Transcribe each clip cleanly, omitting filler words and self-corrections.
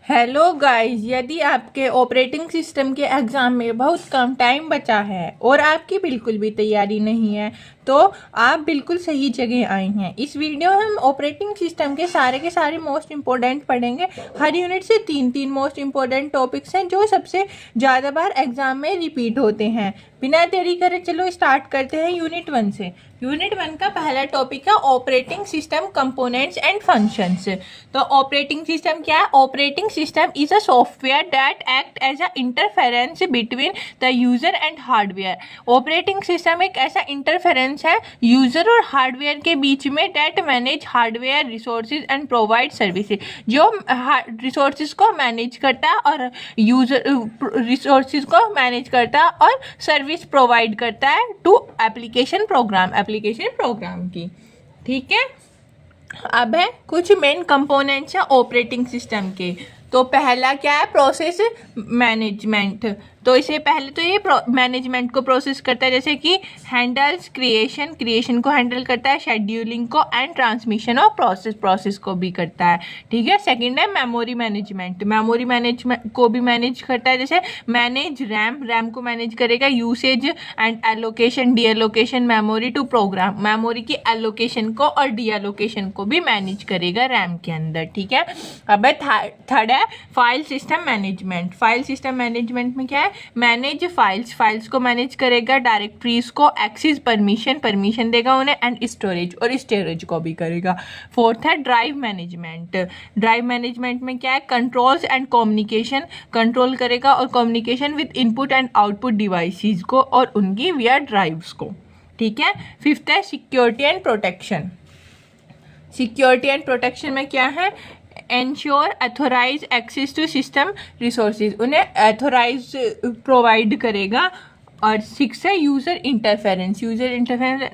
Hello guys, यदि आपके operating system के एग्ज़ाम में बहुत कम टाइम बचा है और आपकी बिल्कुल भी तैयारी नहीं है तो आप बिल्कुल सही जगह आए हैं। इस वीडियो में हम ऑपरेटिंग सिस्टम के सारे मोस्ट इम्पोर्टेंट पढ़ेंगे। हर यूनिट से तीन मोस्ट इम्पोर्टेंट टॉपिक्स हैं जो सबसे ज़्यादा बार एग्जाम में रिपीट होते हैं। बिना देरी करे चलो स्टार्ट करते हैं यूनिट 1 से। यूनिट 1 का पहला टॉपिक है operating system components and functions. तो ऑपरेटिंग सिस्टम क्या है? Operating system is a software that act as a interference between the user and hardware. Operating system एक ऐसा इंटरफेरेंस है यूजर और हार्डवेयर के बीच में that manage hardware resources and provide services, जो रिसोर्सेज को मैनेज करता है और यूजर रिसोर्सेज को मैनेज करता है और सर्विस प्रोवाइड करता है टू एप्लीकेशन प्रोग्राम की। ठीक है, अब है कुछ मेन कंपोनेंट्स हैं ऑपरेटिंग सिस्टम के। तो पहला क्या है? Process management. तो इसे पहले तो ये मैनेजमेंट को प्रोसेस करता है, जैसे कि हैंडल्स क्रिएशन को हैंडल करता है, शेड्यूलिंग को एंड ट्रांसमिशन ऑफ प्रोसेस को भी करता है। ठीक है। सेकंड है मेमोरी मैनेजमेंट को भी मैनेज करता है, जैसे मैनेज रैम को मैनेज करेगा, usage and allocation deallocation memory to program, memory की एलोकेशन को और डी एलोकेशन को भी मैनेज करेगा रैम के अंदर। ठीक है। अब थर्ड है फाइल सिस्टम मैनेजमेंट में क्या है? मैनेज फाइल्स को मैनेज करेगा, डायरेक्टरीज को एक्सेस परमिशन देगा उन्हें, एंड स्टोरेज को भी करेगा। फोर्थ है ड्राइव मैनेजमेंट में क्या है? कंट्रोल्स एंड कम्युनिकेशन कंट्रोल करेगा और communication with input and output devices को और उनकी वियर ड्राइव्स को। ठीक है। फिफ्थ है सिक्योरिटी एंड प्रोटेक्शन में क्या है? Ensure authorise access to system resources, उन्हें अथोराइज प्रोवाइड करेगा। और सिक्स है यूज़र इंटरफेरेंस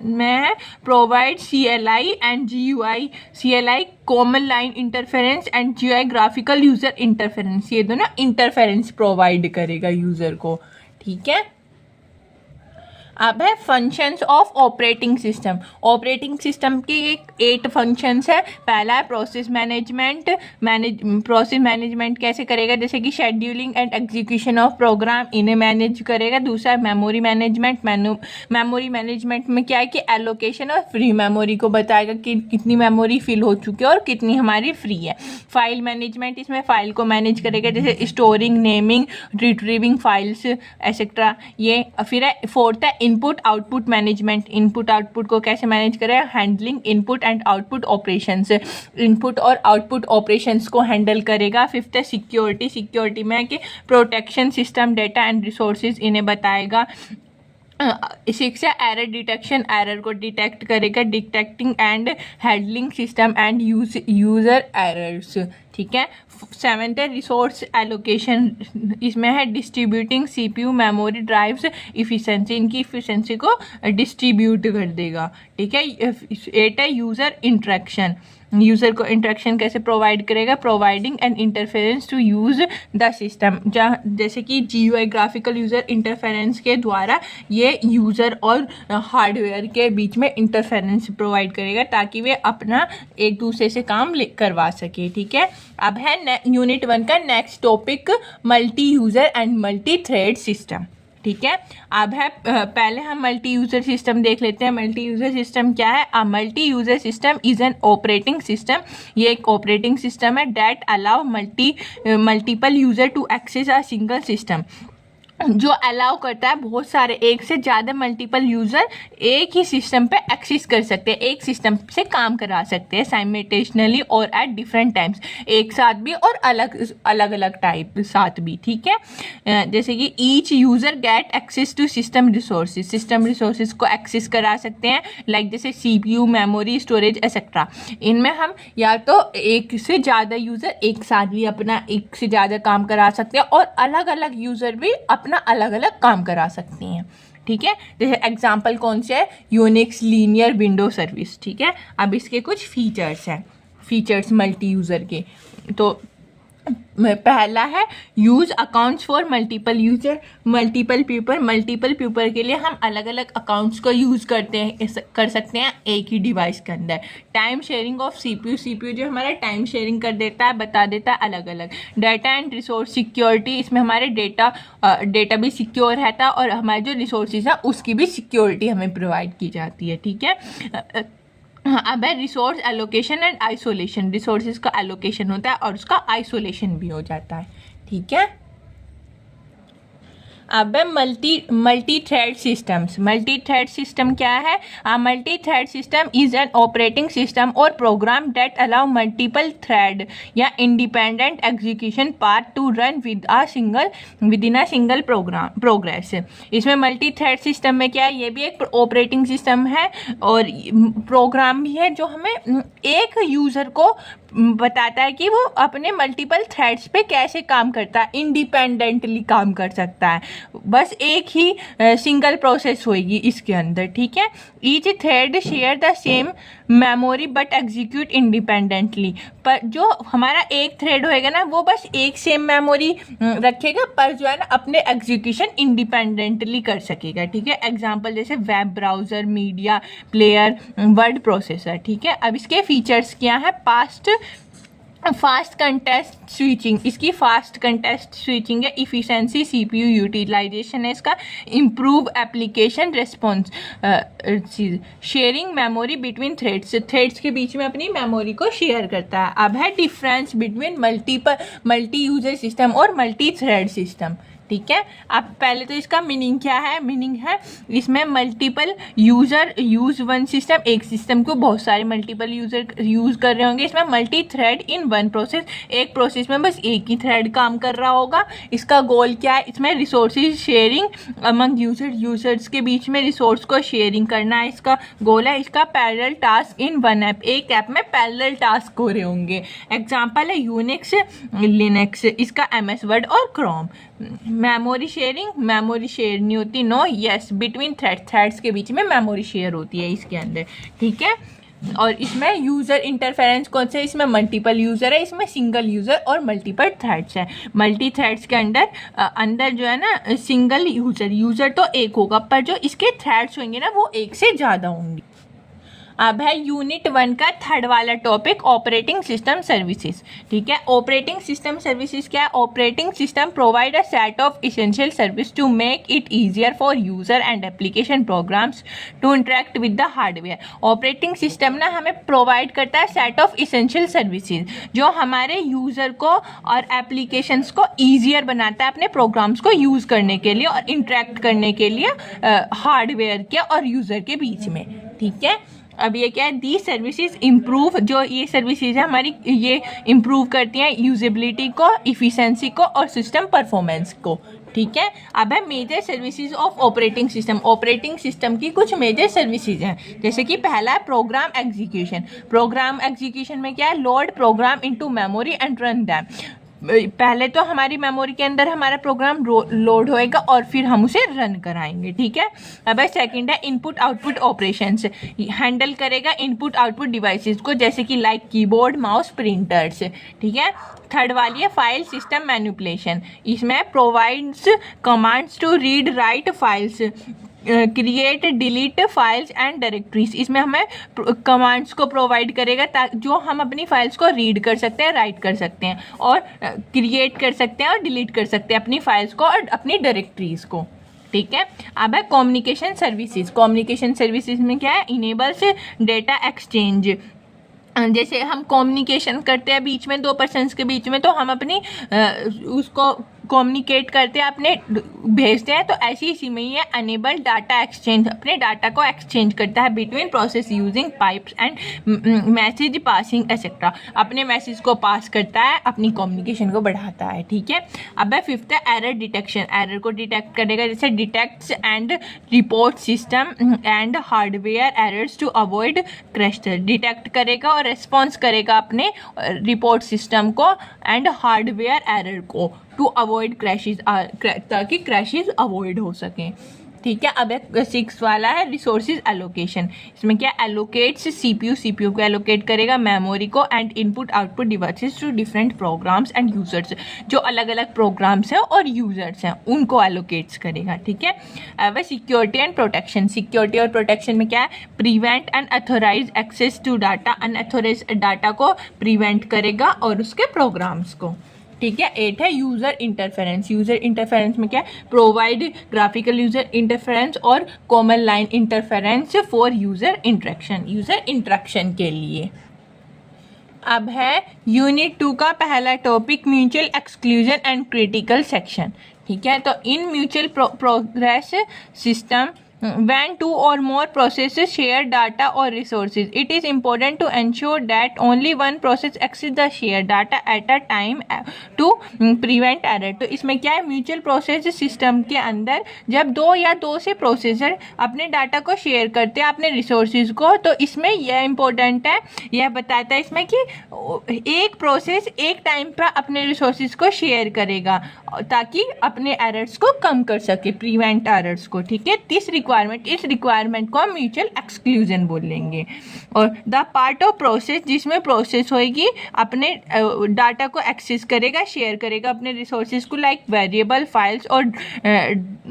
में है provide CLI and GUI, CLI common line interference and GUI graphical user interference, ये दोनों इंटरफेरेंस प्रोवाइड करेगा यूज़र को। ठीक है। अब है फंक्शंस ऑफ ऑपरेटिंग सिस्टम के एक 8 फंक्शंस है। पहला है प्रोसेस मैनेजमेंट कैसे करेगा? जैसे कि scheduling and execution of program, इन्हें मैनेज करेगा। दूसरा है मेमोरी मैनेजमेंट में क्या है कि एलोकेशन और फ्री मेमोरी को बताएगा कि कितनी मेमोरी फिल हो चुकी है और कितनी हमारी फ्री है। फाइल मैनेजमेंट, इसमें फाइल को मैनेज करेगा, जैसे storing, naming, retrieving files etcetera. ये फिर है फोर्थ है input output management, input output को कैसे मैनेज करें? Handling input and output operations, input और आउटपुट ऑपरेशंस को हैंडल करेगा। फिफ्थ है सिक्योरिटी में कि protection system data and resources इन्हें बताएगा। सिक्स है एरर डिटेक्शन, एरर को डिटेक्ट करेगा, detecting and handling system and user errors. ठीक है। सेवेंथ है रिसोर्स एलोकेशन, इसमें है distributing CPU memory drives efficiency, इनकी इफिशिएंसी को डिस्ट्रीब्यूट कर देगा। ठीक है। 8 है यूज़र इंटरेक्शन कैसे प्रोवाइड करेगा? Providing an interference to use the system, जैसे कि GUI ग्राफिकल यूज़र इंटरफेरेंस के द्वारा ये यूज़र और हार्डवेयर के बीच में इंटरफेरेंस प्रोवाइड करेगा ताकि वे अपना एक दूसरे से काम करवा सके। ठीक है। अब है यूनिट 1 का next topic multi user and multi thread system. ठीक है। अब है पहले हम मल्टी यूज़र सिस्टम देख लेते हैं। मल्टी यूज़र सिस्टम क्या है? A multi user system is an operating system, ये एक ऑपरेटिंग सिस्टम है that allow multiple user to access a single system, जो अलाउ करता है बहुत सारे एक से ज़्यादा मल्टीपल यूज़र एक ही सिस्टम पे एक्सेस कर सकते हैं, एक सिस्टम से काम करा सकते हैं साइमल्टेनियसली और एट डिफरेंट टाइम्स, एक साथ भी और अलग टाइप साथ भी। ठीक है। जैसे कि each user get access to system resources को एक्सेस करा सकते हैं, लाइक जैसे CPU मेमोरी स्टोरेज एक्सेट्रा। इनमें हम या तो एक से ज़्यादा यूज़र एक साथ भी अपना एक से ज़्यादा काम करा सकते हैं और अलग अलग यूज़र भी अपना अलग अलग काम करा सकती हैं। ठीक है। जैसे एग्जांपल कौन से है? Unix linear window service. ठीक है। अब इसके कुछ फीचर्स हैं, मल्टी यूज़र के। तो पहला है use accounts for multiple user, multiple people के लिए हम अलग अलग अकाउंट्स को यूज़ कर सकते हैं एक ही डिवाइस के अंदर। टाइम शेयरिंग ऑफ सीपीयू जो हमारा टाइम शेयरिंग कर देता है, बता देता है अलग अलग। डाटा एंड रिसोर्स सिक्योरिटी, इसमें हमारे डेटा भी सिक्योर रहता है और हमारे जो रिसोर्सेज है उसकी भी सिक्योरिटी हमें प्रोवाइड की जाती है। ठीक है। हाँ, अब है resource allocation and isolation, resources का एलोकेशन होता है और उसका आइसोलेशन भी हो जाता है। ठीक है। अब है multi thread systems. Multi thread system क्या है? Multi thread system is an operating system or program that allow multiple thread या independent execution part to run within a single progress. इसमें मल्टी थ्रेड सिस्टम में क्या है, ये भी एक ऑपरेटिंग सिस्टम है और प्रोग्राम भी है जो हमें एक यूज़र को बताता है कि वो अपने मल्टीपल थ्रेड्स पे कैसे काम करता है, इंडिपेंडेंटली काम कर सकता है। बस एक ही सिंगल प्रोसेस होगी इसके अंदर। ठीक है। Each thread share the same memory but execute independently. पर जो हमारा एक थ्रेड होएगा ना वो बस एक सेम मेमोरी रखेगा, पर जो है ना अपने एग्जीक्यूशन इंडिपेंडेंटली कर सकेगा। ठीक है। एग्जांपल जैसे web browser, media player, word processor. ठीक है। अब इसके फीचर्स क्या है? फास्ट कंटेस्ट स्विचिंग, इसकी फास्ट कंटेस्ट स्विचिंग है। इफिशिएंसी, सीपीयू यूटिलाइजेशन है इसका। Improve application response, sharing memory between threads के बीच में अपनी मेमोरी को शेयर करता है। अब है difference between multi user system और मल्टी थ्रेड सिस्टम। ठीक है। अब पहले तो इसका मीनिंग क्या है? मीनिंग है इसमें multiple user use one system, एक सिस्टम को बहुत सारे मल्टीपल यूजर यूज कर रहे होंगे। इसमें multi thread in one process, एक प्रोसेस में बस एक ही थ्रेड काम कर रहा होगा। इसका गोल क्या है? इसमें रिसोर्सेज शेयरिंग अमंग यूजर्स के बीच में रिसोर्स को शेयरिंग करना है इसका गोल है। इसका parallel task in one app, एक ऐप में पैरेलल टास्क हो रहे होंगे। एग्जाम्पल है यूनिक्स, लिनक्स, इसका MS वर्ड और क्रोम। मेमोरी शेयर नहीं होती, नो यस, बिटवीन थ्रेड्स के बीच में मेमोरी शेयर होती है इसके अंदर। ठीक है। और इसमें यूज़र इंटरफेरेंस कौन सा है? इसमें मल्टीपल यूज़र है, इसमें सिंगल यूज़र और मल्टीपल थ्रेड्स है। मल्टी थ्रेड्स के अंदर जो है ना सिंगल यूज़र तो एक होगा, पर जो इसके थ्रेड्स होंगे ना वो एक से ज़्यादा होंगे। अब है यूनिट 1 का थर्ड वाला टॉपिक, ऑपरेटिंग सिस्टम सर्विसेज। ठीक है। ऑपरेटिंग सिस्टम सर्विसेज क्या है? Operating system provide a set of essential service to make it easier for user and application programs to interact with the hardware. Operating system ना हमें provide करता है set of essential services जो हमारे user को और एप्लीकेशंस को easier बनाता है अपने प्रोग्राम्स को यूज करने के लिए और इंटरेक्ट करने के लिए हार्डवेयर के और यूजर के बीच में। ठीक है। अब ये क्या है? दी सर्विसेज इम्प्रूव, जो ये सर्विसेज है हमारी ये इम्प्रूव करती हैं यूजेबिलिटी को, इफिशिएंसी को और सिस्टम परफॉर्मेंस को। ठीक है। अब है major services of operating system. Operating system की कुछ मेजर सर्विसेज हैं, जैसे कि पहला है प्रोग्राम एग्जीक्यूशन। प्रोग्राम एग्जीक्यूशन में क्या है? Load programme into memory and run them. पहले तो हमारी मेमोरी के अंदर हमारा प्रोग्राम लोड होएगा और फिर हम उसे रन कराएंगे। ठीक है। अब सेकंड है इनपुट आउटपुट ऑपरेशंस, हैंडल करेगा इनपुट आउटपुट डिवाइसेस को, जैसे कि लाइक कीबोर्ड, माउस, प्रिंटर्स। ठीक है। थर्ड वाली है फाइल सिस्टम मैनिपुलेशन, इसमें provides commands to read write files, create delete files and directories. इसमें हमें कमांड्स को प्रोवाइड करेगा ताकि जो हम अपनी फाइल्स को रीड कर सकते हैं, राइट कर सकते हैं और क्रिएट कर सकते हैं और डिलीट कर सकते हैं अपनी फाइल्स को और अपनी डायरेक्टरीज को। ठीक है। अब है कम्युनिकेशन सर्विसेज। कम्युनिकेशन सर्विसेज में क्या है? इनेबल्स डेटा एक्सचेंज, जैसे हम कम्युनिकेशन करते हैं बीच में दो पर्सन्स के बीच में, तो हम अपनी उसको कम्युनिकेट करते हैं, अपने भेजते हैं, तो ऐसी इसी में ही है अनेबल डाटा एक्सचेंज, अपने डाटा को एक्सचेंज करता है between process using pipes and message passing etcetera. अपने मैसेज को पास करता है, अपनी कम्युनिकेशन को बढ़ाता है। ठीक है। अब है फिफ्थ है एरर डिटेक्शन। एरर को डिटेक्ट करेगा, जैसे detects and report system and hardware errors to avoid crash. Detect करेगा और रेस्पॉन्स करेगा अपने रिपोर्ट सिस्टम को एंड हार्डवेयर एरर को टू अवॉइड क्रैशेज, ताकि क्रैशेज अवॉइड हो सकें। ठीक है। अब एक 6 वाला है रिसोर्सेज एलोकेशन। इसमें क्या एलोकेट्स सीपीयू को एलोकेट करेगा, मेमोरी को and input output devices to different programs and users. जो अलग अलग प्रोग्राम्स हैं और यूजर्स हैं उनको एलोकेट्स करेगा, ठीक है। अब सिक्योरिटी एंड प्रोटेक्शन। सिक्योरिटी और प्रोटेक्शन में क्या है, prevent unauthorised access to data, unauthorised data को प्रिवेंट करेगा और उसके प्रोग्राम्स को, ठीक है। 8 है यूजर इंटरफेरेंस। यूजर इंटरफेरेंस में क्या है, प्रोवाइड ग्राफिकल यूजर इंटरफेरेंस और common line interference for user interaction के लिए। अब है यूनिट 2 का पहला topic mutual exclusion and critical section, ठीक है। तो in mutual progress system when two or more processes share data or resources, it is important to ensure that only one process access the shared data at a time to prevent error। तो इसमें क्या है, mutual process system के अंदर जब दो या दो से प्रोसेसर अपने डाटा को शेयर करते हैं अपने रिसोर्सेज को, तो इसमें यह इम्पोर्टेंट है, यह बताता है इसमें कि एक प्रोसेस एक टाइम पर अपने रिसोर्सेज को शेयर करेगा ताकि अपने एरर्स को कम कर सके, प्रिवेंट एरर्स को, ठीक है। इस रिक्वायरमेंट को हम म्यूचुअल एक्सक्लूजन बोलेंगे। और द पार्ट ऑफ प्रोसेस जिसमें प्रोसेस होएगी अपने डाटा को एक्सेस करेगा, शेयर करेगा अपने रिसोर्सेज को, लाइक वेरिएबल, फाइल्स और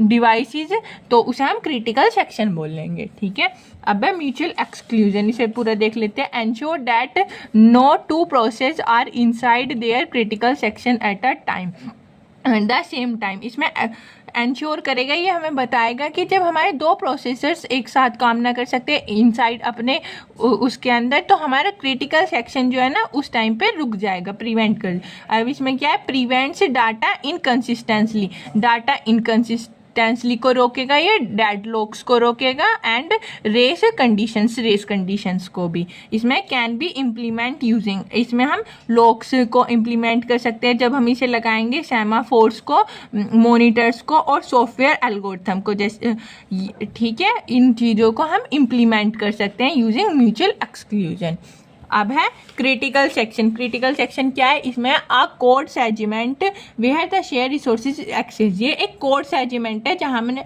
डिवाइसेस, तो उसे हम क्रिटिकल सेक्शन बोलेंगे, ठीक है। अब है म्यूचुअल एक्सक्लूजन, इसे पूरा देख लेते हैं। Ensure that no two process are inside their critical section at a time the same time. इसमें एंश्योर करेगा, ये हमें बताएगा कि जब हमारे दो प्रोसेसर्स एक साथ काम ना कर सकते इनसाइड अपने उसके अंदर, तो हमारा क्रिटिकल सेक्शन जो है ना उस टाइम पे रुक जाएगा, प्रिवेंट कर। अब इसमें क्या है, प्रिवेंट्स डाटा इनकंसिस्टेंटली, डाटा इनकंसिस्टेंटली को रोकेगा, ये डेडलॉक्स को रोकेगा एंड रेस कंडीशंस को भी। इसमें कैन बी इम्प्लीमेंट यूजिंग, इसमें हम लॉक्स को इम्प्लीमेंट कर सकते हैं जब हम इसे लगाएंगे सेमाफोर्स को, मॉनिटर्स को और सॉफ्टवेयर एल्गोरिथम को, जैसे, ठीक है। इन चीज़ों को हम इम्प्लीमेंट कर सकते हैं यूजिंग म्यूचुअल एक्सक्लूजन। अब है क्रिटिकल सेक्शन। क्रिटिकल सेक्शन क्या है, इसमें a code segment where the share resources access. ये एक कोड सेगमेंट है जहां मैंने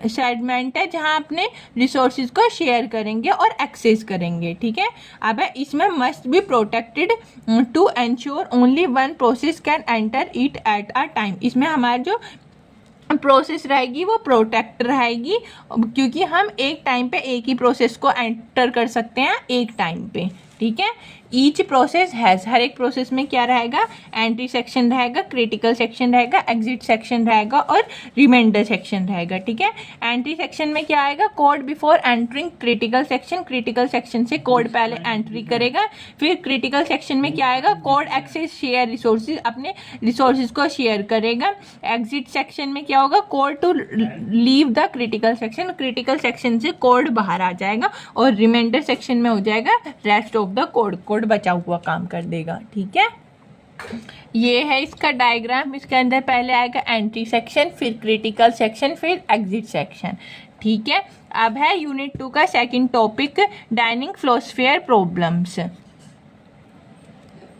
सेगमेंट है जहां अपने रिसोर्सेज को शेयर करेंगे और एक्सेस करेंगे, ठीक है। अब है इसमें must be protected to ensure only one process can enter it at a time. इसमें हमारा जो प्रोसेस रहेगी वो प्रोटेक्ट रहेगी, क्योंकि हम एक टाइम पे एक ही प्रोसेस को एंटर कर सकते हैं एक टाइम पे, ठीक है। ईच प्रोसेस हैज़, हर एक प्रोसेस में क्या रहेगा, एंट्री सेक्शन रहेगा, क्रिटिकल सेक्शन रहेगा, एग्जिट सेक्शन रहेगा और रिमाइंडर सेक्शन रहेगा, ठीक है। एंट्री सेक्शन में क्या आएगा, code before entering critical section, critical section से कोड पहले एंट्री करेगा। फिर क्रिटिकल सेक्शन में क्या आएगा, कोड एक्सेस शेयर रिसोर्सेज, अपने रिसोर्सेज को शेयर करेगा। एग्जिट सेक्शन में क्या होगा, code to leave the critical section, critical section से कोड बाहर आ जाएगा। और रिमाइंडर सेक्शन में हो जाएगा रेस्ट ऑफ द कोड बचा हुआ काम कर देगा, ठीक है। ये है इसका डायग्राम। इसके अंदर पहले आएगा एंट्री सेक्शन, फिर क्रिटिकल सेक्शन, फिर एग्जिट सेक्शन, ठीक है। अब है यूनिट 2 का second topic dining philosopher problems.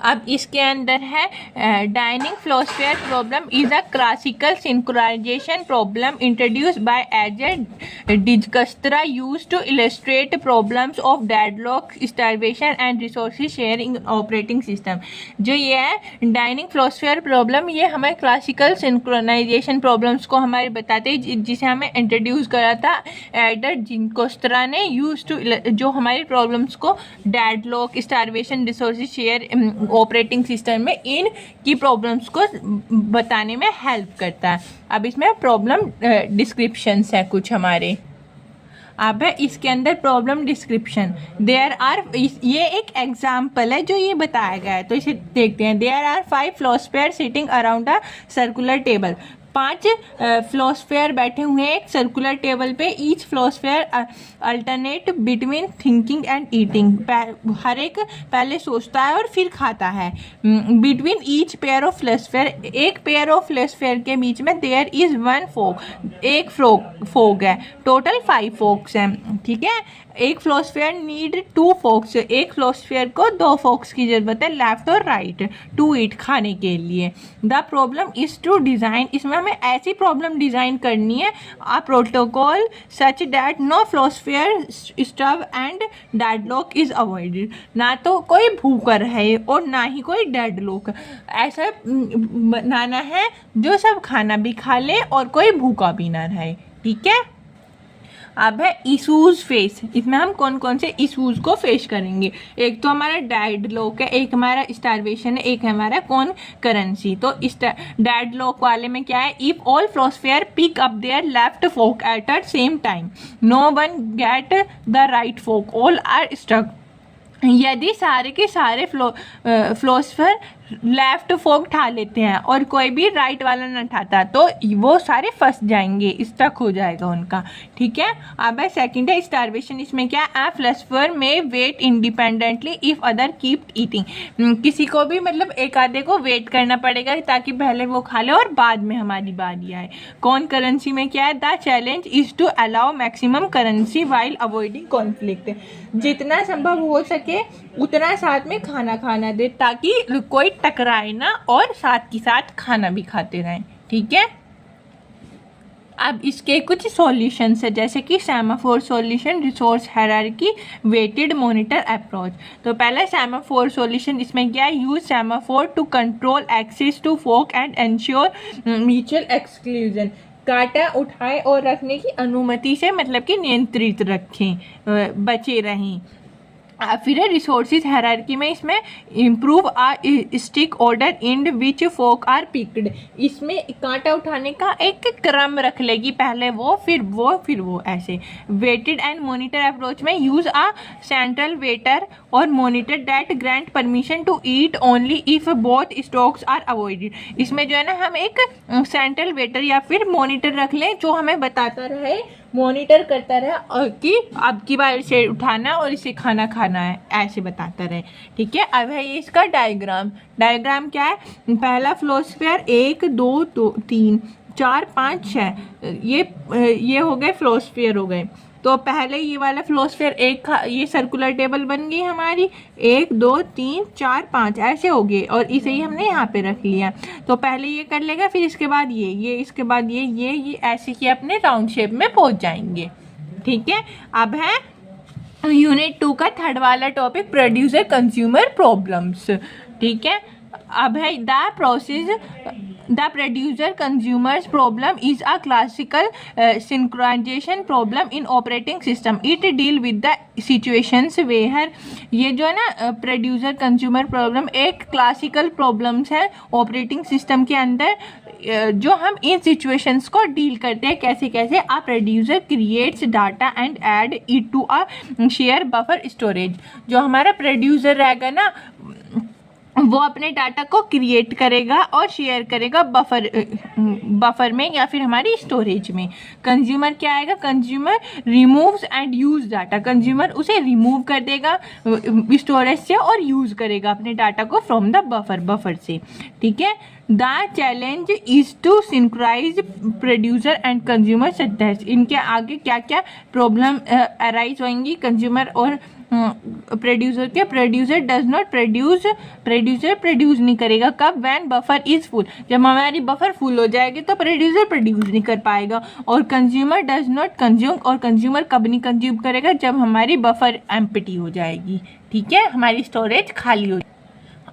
अब इसके अंदर है dining philosopher problem is a classical synchronisation problem introduce by एज Dijkstra use to illustrate problems of deadlock, starvation and resources sharing operating system. जो ये है डाइनिंग फ्लोस्फेयर प्रॉब्लम, ये हमें क्लासिकल सिंक्रोनाइजेशन प्रॉब्लम्स को हमारे बताते हैं, जिसे हमें इंट्रोड्यूस करा था एडर डिजकस्त्रा ने, यूज टू, जो हमारी प्रॉब्लम्स को deadlock, starvation, resources share operating system में इन की प्रॉब्लम्स को बताने में हेल्प करता है। अब इसमें प्रॉब्लम डिस्क्रिप्शंस है कुछ हमारे। अब है इसके अंदर प्रॉब्लम डिस्क्रिप्शन, देयर आर, ये एक एग्जाम्पल है जो ये बताया गया है, तो इसे देखते हैं। There are 5 philosopher sitting around a circular table. 5 philosopher बैठे हुए हैं एक सर्कुलर टेबल पे। Each philosopher alternate between thinking and eating, हर एक पहले सोचता है और फिर खाता है। Between each pair of philosopher, एक पेयर ऑफ फ्लोस्फेयर के बीच में देयर इज 1 फोक, एक फोक है। टोटल 5 फोक्स हैं, ठीक है। एक फ्लोस्फेयर नीड 2 फोक्स, एक फ्लोस्फेयर को 2 फोक्स की जरूरत है, लेफ्ट और राइट, टू ईट, खाने के लिए। The problem is to design, इसमें हमें ऐसी प्रॉब्लम डिज़ाइन करनी है, a protocol such that no philosopher starve and deadlock is avoided, ना तो कोई भूखा रहे और ना ही कोई डेडलॉक, ऐसा बनाना है जो सब खाना भी खा ले और कोई भूखा भी ना रहे। ठीक है, अब है इशूज़ फेस, इसमें हम कौन कौन से इशूज़ को फेस करेंगे। एक तो हमारा डेडलॉक है, एक हमारा स्टारवेशन है, एक हमारा कौन करेंसी। तो इस डेडलॉक वाले में क्या है, if all philosopher pick up their left fork at a same time no one get the right fork, all are stuck. यदि सारे के सारे फ्लोस्फेयर लेफ्ट फोक उठा लेते हैं और कोई भी राइट वाला न उठाता तो वो सारे फंस जाएंगे, स्टक हो जाएगा उनका। ठीक है, अब है सेकंड है स्टारवेशन, इसमें क्या है, फ्लोस्फेयर में wait independently if other keep eating, किसी को भी मतलब एक आधे को वेट करना पड़ेगा ताकि पहले वो खा ले और बाद में हमारी बारी आए। कौन करेंसी में क्या है, the challenge is to allow maximum currency while avoiding conflict, जितना संभव हो सके उतना साथ में खाना दे ताकि कोई टकराए ना और साथ के साथ खाना भी खाते रहें। ठीक है, अब इसके कुछ सॉल्यूशंस है, जैसे कि semaphore solution, resource hierarchy, waited monitor approach. तो पहला सेमाफोर सॉल्यूशन, इसमें क्या है, use semaphore to control access to fork and ensure mutual exclusion, कांटा उठाए और रखने की अनुमति से मतलब कि नियंत्रित रखें, बचे रहें। फिर है रिसोर्सेज हायरार्की में, इसमें improve a stick order in which fork are picked, इसमें कांटा उठाने का एक क्रम रख लेगी, पहले वो फिर वो फिर वो, ऐसे। वेटेड एंड मॉनिटर अप्रोच में यूज आ सेंट्रल वेटर और monitor that grant permission to eat only if both stocks are avoided, इसमें जो है ना हम एक सेंट्रल वेटर या फिर मॉनिटर रख लें जो हमें बताता रहे, मॉनिटर करता रहे कि अब की बार इसे उठाना और इसे खाना खाना है, ऐसे बताता रहे। ठीक है, अब है ये इसका डायग्राम क्या है, पहला फ्लोस्फेयर 1 2 3 4 5 6, ये हो गए फ्लोस्फेयर हो गए। तो पहले ये वाला फ्लोस्फेयर एक, ये सर्कुलर टेबल बन गई हमारी, 1 2 3 4 5 ऐसे हो गए और इसे ही हमने यहाँ पे रख लिया। तो पहले ये कर लेगा, फिर इसके बाद ये इसके बाद ये ऐसे ही अपने राउंड शेप में पहुँच जाएंगे। ठीक है, अब है यूनिट 2 का थर्ड वाला टॉपिक, प्रोड्यूसर कंज्यूमर प्रॉब्लम्स। ठीक है, अब है the producer consumers problem is a classical synchronisation problem in operating system, it deal with the situations where, ये जो है ना प्रोड्यूसर कंज्यूमर प्रॉब्लम एक क्लासिकल प्रॉब्लम्स है ऑपरेटिंग सिस्टम के अंदर, जो हम इन सिचुएशंस को डील करते हैं। कैसे कैसे, a producer creates data and add it to a share buffer storage, जो हमारा प्रोड्यूसर रहेगा ना वो अपने डाटा को क्रिएट करेगा और शेयर करेगा बफर में या फिर हमारी स्टोरेज में। कंज्यूमर क्या आएगा, consumer removes and use data, consumer उसे रिमूव कर देगा स्टोरेज से और यूज करेगा अपने डाटा को फ्रॉम द बफर से। ठीक है, the challenge is to synchronize producer and consumer such, इनके आगे क्या क्या प्रॉब्लम अराइज होंगी कंज्यूमर और प्रोड्यूसर के। प्रोड्यूसर डज नॉट प्रोड्यूस नहीं करेगा, कब, व्हेन बफर इज फुल, जब हमारी बफर फुल हो जाएगी तो प्रोड्यूसर प्रोड्यूस नहीं कर पाएगा। और कंज्यूमर डज नॉट कंज्यूम, और कंज्यूमर कब नहीं कंज्यूम करेगा, जब हमारी बफर एम्प्टी हो जाएगी। ठीक है, हमारी स्टोरेज खाली हो।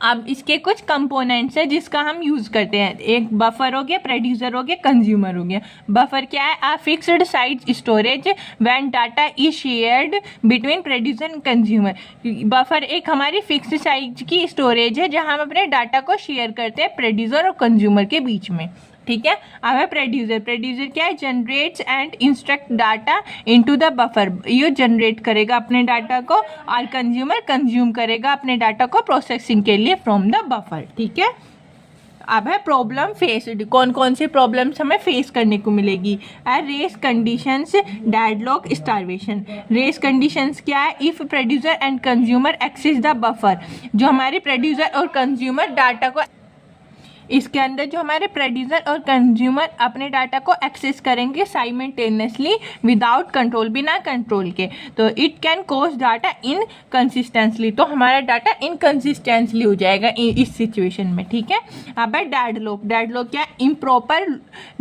अब इसके कुछ कंपोनेंट्स हैं जिसका हम यूज़ करते हैं, एक बफर हो गया, प्रोड्यूसर हो गया, कंज्यूमर हो गया। बफर क्या है, a fixed size storage when data is shared between producer and consumer, buffer एक हमारी फिक्स्ड साइज की स्टोरेज है जहां हम अपने डाटा को शेयर करते हैं प्रोड्यूसर और कंज्यूमर के बीच में। ठीक है, अब है प्रोड्यूसर क्या है, generates and instruct data into the buffer, ये जनरेट करेगा अपने डाटा को और कंज्यूमर कंज्यूम करेगा अपने डाटा को प्रोसेसिंग के लिए फ्रॉम द बफर। ठीक है, अब है प्रॉब्लम फेस्ड, कौन कौन से प्रॉब्लम्स हमें फेस करने को मिलेगी, race conditions, deadlock, starvation. Race conditions क्या है, if producer and consumer access the buffer, जो हमारे प्रोड्यूसर और कंज्यूमर डाटा को इसके अंदर जो हमारे प्रोड्यूसर और कंज्यूमर अपने डाटा को एक्सेस करेंगे साइमल्टेनियसली विदाउट कंट्रोल, बिना कंट्रोल के, तो इट कैन कॉज डाटा इनकंसिस्टेंटली, तो हमारा डाटा इनकंसिस्टेंटली हो जाएगा इस सिचुएशन में, ठीक है। अब है डेडलॉक। डेडलॉक क्या, improper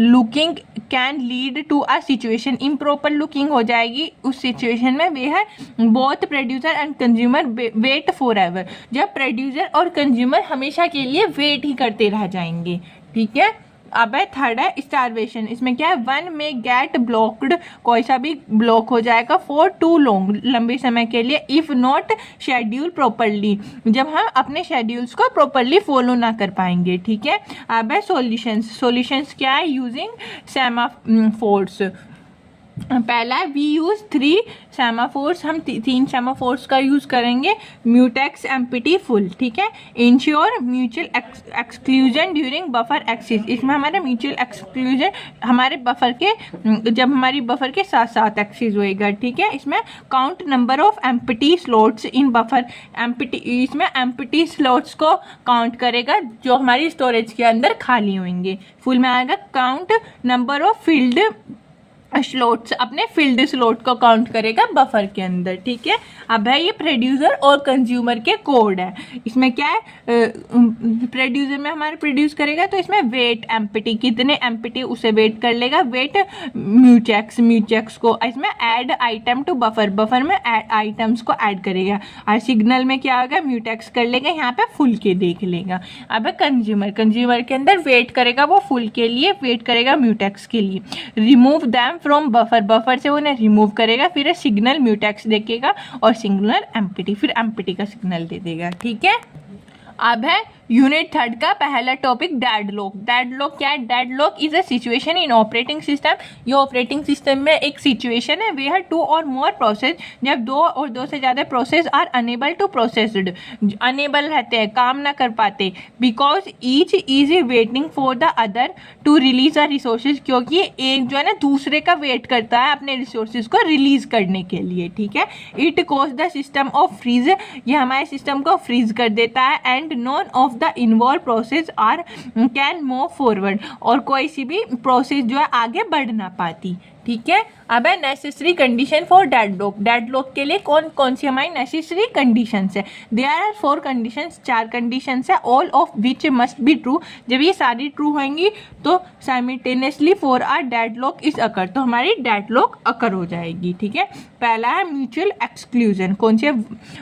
locking can lead to a situation, improper locking हो जाएगी उस सिचुएशन में where both producer and consumer wait forever, जब प्रोड्यूसर और कंज्यूमर हमेशा के लिए वेट ही करते रह जाएंगे, ठीक है। अब है थर्ड है स्टारवेशन। इसमें क्या है, वन में गेट ब्लॉक्ड, कोई सा भी ब्लॉक हो जाएगा फॉर टू लॉन्ग, लंबे समय के लिए, इफ नॉट शेड्यूल प्रॉपरली, जब हम अपने शेड्यूल्स को प्रॉपरली फॉलो ना कर पाएंगे, ठीक है। अब है सॉल्यूशंस। सॉल्यूशंस क्या है, यूजिंग सेमाफोर्स। पहला है वी यूज़ 3 सेमाफोर्स, हम 3 सेमाफोर्स का यूज़ करेंगे, म्यूटेक्स एम्पिटी फुल, ठीक है। Ensure mutual exclusion during buffer axis, इसमें हमारा म्यूचुअल एक्सक्लूजन हमारे बफर के, जब हमारी बफर के साथ साथ एक्सिस होएगा, ठीक है। इसमें count number of empty slots in buffer, empty, इसमें एम्पिटी स्लॉट्स को काउंट करेगा जो हमारी स्टोरेज के अंदर खाली होंगे। फुल में आएगा count number of field slots, अपने फील्ड स्लॉट को काउंट करेगा बफर के अंदर, ठीक है। अब है ये प्रोड्यूसर और कंज्यूमर के कोड है। इसमें क्या है, प्रोड्यूसर में हमारे प्रोड्यूस करेगा तो इसमें वेट एम्पिटी, कितने एम्पिटी उसे वेट कर लेगा, वेट म्यूचेक्स, म्यूचेक्स को इसमें add item to buffer, buffer में आइटम्स को ऐड करेगा, और सिग्नल में क्या होगा, म्यूटेक्स कर लेगा, यहाँ पे फुल के देख लेगा। अब है कंज्यूमर। कंज्यूमर के अंदर वेट करेगा वो फुल के लिए, वेट करेगा म्यूटेक्स के लिए। Remove them from buffer, buffer से उन्हें रिमूव करेगा, फिर सिग्नल म्यूटेक्स देखेगा और सिग्नल एम्पिटी, फिर एम्पिटी का सिग्नल दे देगा, ठीक है। अब है यूनिट थर्ड का पहला टॉपिक डेडलॉक। डेडलॉक क्या है, deadlock is a situation in operating system, ये ऑपरेटिंग सिस्टम में एक सिचुएशन है वेयर 2 और मोर प्रोसेस, जब 2 और 2 से ज़्यादा process are unable to processed, unable रहते हैं, काम ना कर पाते, because each is waiting for the other to release a resources, क्योंकि एक जो है ना दूसरे का वेट करता है अपने रिसोर्सेज को रिलीज करने के लिए, ठीक है। It cause the system of freeze, ये हमारे सिस्टम को फ्रीज कर देता है, and none of the involve process are can move forward, और कोई सी भी प्रोसेस जो है आगे बढ़ ना पाती, ठीक है। अब है necessary condition for deadlock. Deadlock के लिए कौन कौन सी हमारी नेसेसरी कंडीशंस है, देयर आर 4 कंडीशंस, 4 कंडीशंस है, all of which must be true, जब ये सारी ट्रू होंगी तो simultaneously for are deadlock is occur, तो हमारी डेडलॉक अकर हो जाएगी, ठीक है। पहला है म्यूचुअल एक्सक्लूजन, कौन से,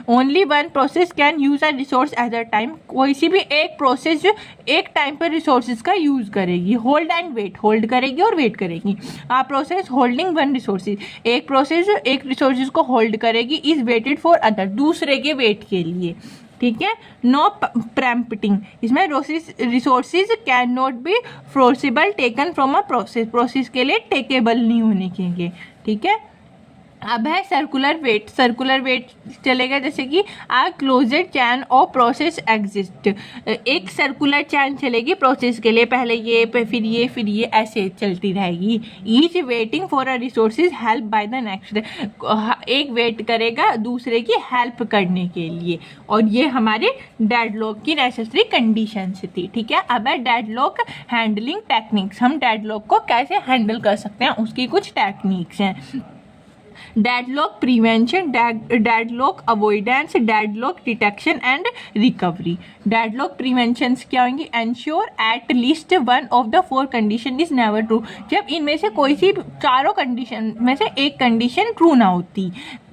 only one process can use a resource at a time, कोई सी भी एक प्रोसेस जो एक टाइम पर रिसोर्सेज का यूज करेगी, होल्ड एंड वेट, होल्ड करेगी और वेट करेगी। आ प्रोसेस होल्डिंग वन रिसोर्सेज, एक प्रोसेस एक रिसोर्सेज को होल्ड करेगी, इज वेटेड फॉर अदर, दूसरे के वेट के लिए, ठीक है। नो प्रेम्पटिंग, इसमें resources can not be forcible taken from a process, process के लिए टेकेबल नहीं होने के लिए, ठीक है। अब है सर्कुलर वेट। सर्कुलर वेट चलेगा जैसे कि a closed chain of process exist, एक सर्कुलर चैन चलेगी प्रोसेस के लिए, पहले ये फिर ये फिर ये, ऐसे चलती रहेगी। Each waiting for a resources help by the next, एक वेट करेगा दूसरे की हेल्प करने के लिए, और ये हमारे डेडलॉक की नेसेसरी कंडीशंस थी, ठीक है। अब है डेडलॉक हैंडलिंग टेक्निक्स, हम डेडलॉक को कैसे हैंडल कर सकते हैं उसकी कुछ टेक्निक्स हैं। Deadlock prevention, deadlock avoidance, deadlock detection and recovery. Deadlock prevention क्या होंगी, ensure at least one of the 4 condition is never true, जब इनमें से कोई सी चारों कंडीशन में से एक कंडीशन ट्रू ना होती।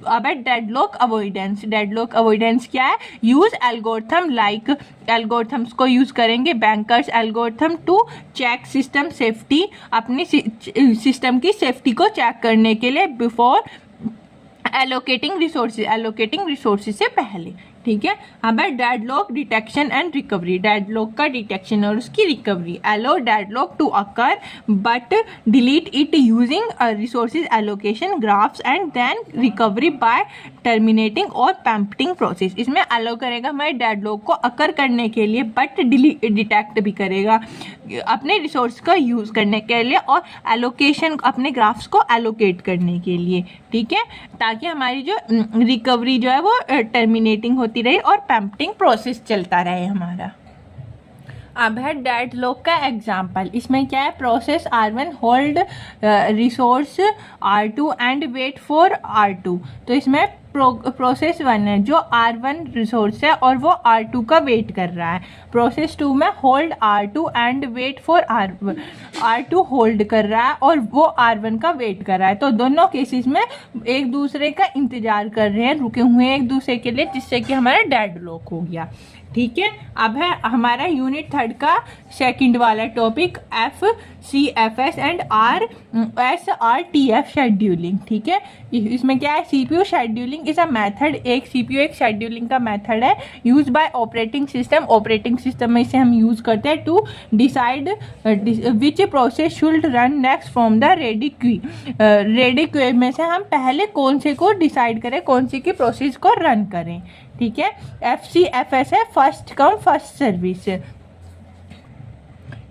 अब है डेडलॉक अवॉइडेंस। डेडलॉक अवॉइडेंस क्या है, यूज एल्गोरिथम लाइक, एल्गोरिथम्स को यूज करेंगे, bankers algorithm to check system safety, अपनी सिस्टम की सेफ्टी को चेक करने के लिए, बिफोर एलोकेटिंग रिसोर्सेज से पहले, ठीक है। अब है deadlock detection and recovery, deadlock का डिटेक्शन और उसकी recovery. Allow deadlock to occur but delete it using resources allocation graphs and then recovery by terminating और पैम्पटिंग प्रोसेस। इसमें अलो करेगा हमारे डेडलॉक को अकर करने के लिए, बट डिटेक्ट भी करेगा अपने रिसोर्स का यूज़ करने के लिए, और एलोकेशन अपने ग्राफ्स को एलोकेट करने के लिए, ठीक है, ताकि हमारी जो रिकवरी जो है वो टर्मिनेटिंग होती रहे और पैम्पटिंग प्रोसेस चलता रहे हमारा। अब है डेडलॉक का एग्जाम्पल। इसमें क्या है, process R1 hold resource R2 and wait for R2। तो इसमें प्रोसेस 1 है जो R1 रिसोर्स है और वो R2 का वेट कर रहा है। प्रोसेस 2 में hold R2 and wait for R2 hold कर रहा है और वो R1 का वेट कर रहा है। तो दोनों केसेस में एक दूसरे का इंतजार कर रहे हैं, रुके हुए हैं एक दूसरे के लिए, जिससे कि हमारा डेडलॉक हो गया। ठीक है, अब है हमारा यूनिट 3 का सेकंड वाला topic FCFS and SRTF scheduling. ठीक है, इसमें क्या है, CPU scheduling is a method, एक CPU एक शेड्यूलिंग का मेथड है use by operating system. Operating system में इसे हम यूज करते हैं to decide which process should run next from the ready queue. Ready queue में से हम पहले कौन से को डिसाइड करें, कौन सी की प्रोसेस को रन करें। ठीक है, FCFS है फर्स्ट कम फर्स्ट सर्विस।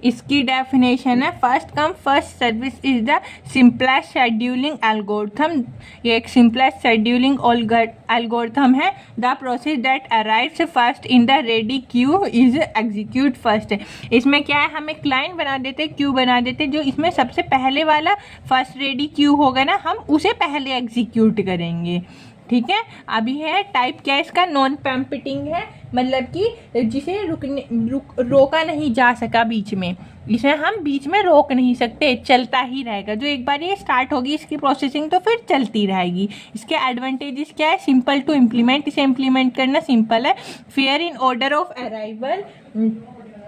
इसकी डेफिनेशन है, first come first service is the simplest scheduling algorithm. ये एक सिंपलेस्ट शेड्यूलिंग एल्गोरिथम है। The process that arrives first in the ready Q is execute first. इसमें क्या है, हम एक लाइन बना देते, क्यू बना देते, जो इसमें सबसे पहले वाला फर्स्ट रेडी क्यू होगा ना, हम उसे पहले एग्जीक्यूट करेंगे। ठीक है, अभी है टाइप क्या है इसका, नॉन पैम्पिटिंग है, मतलब कि जिसे रोका नहीं जा सका बीच में, इसे हम बीच में रोक नहीं सकते, चलता ही रहेगा। जो एक बार ये स्टार्ट होगी इसकी प्रोसेसिंग तो फिर चलती रहेगी। इसके एडवांटेजेस क्या है, सिंपल टू इम्प्लीमेंट, इसे इम्प्लीमेंट करना सिंपल है। Fair in order of arrival,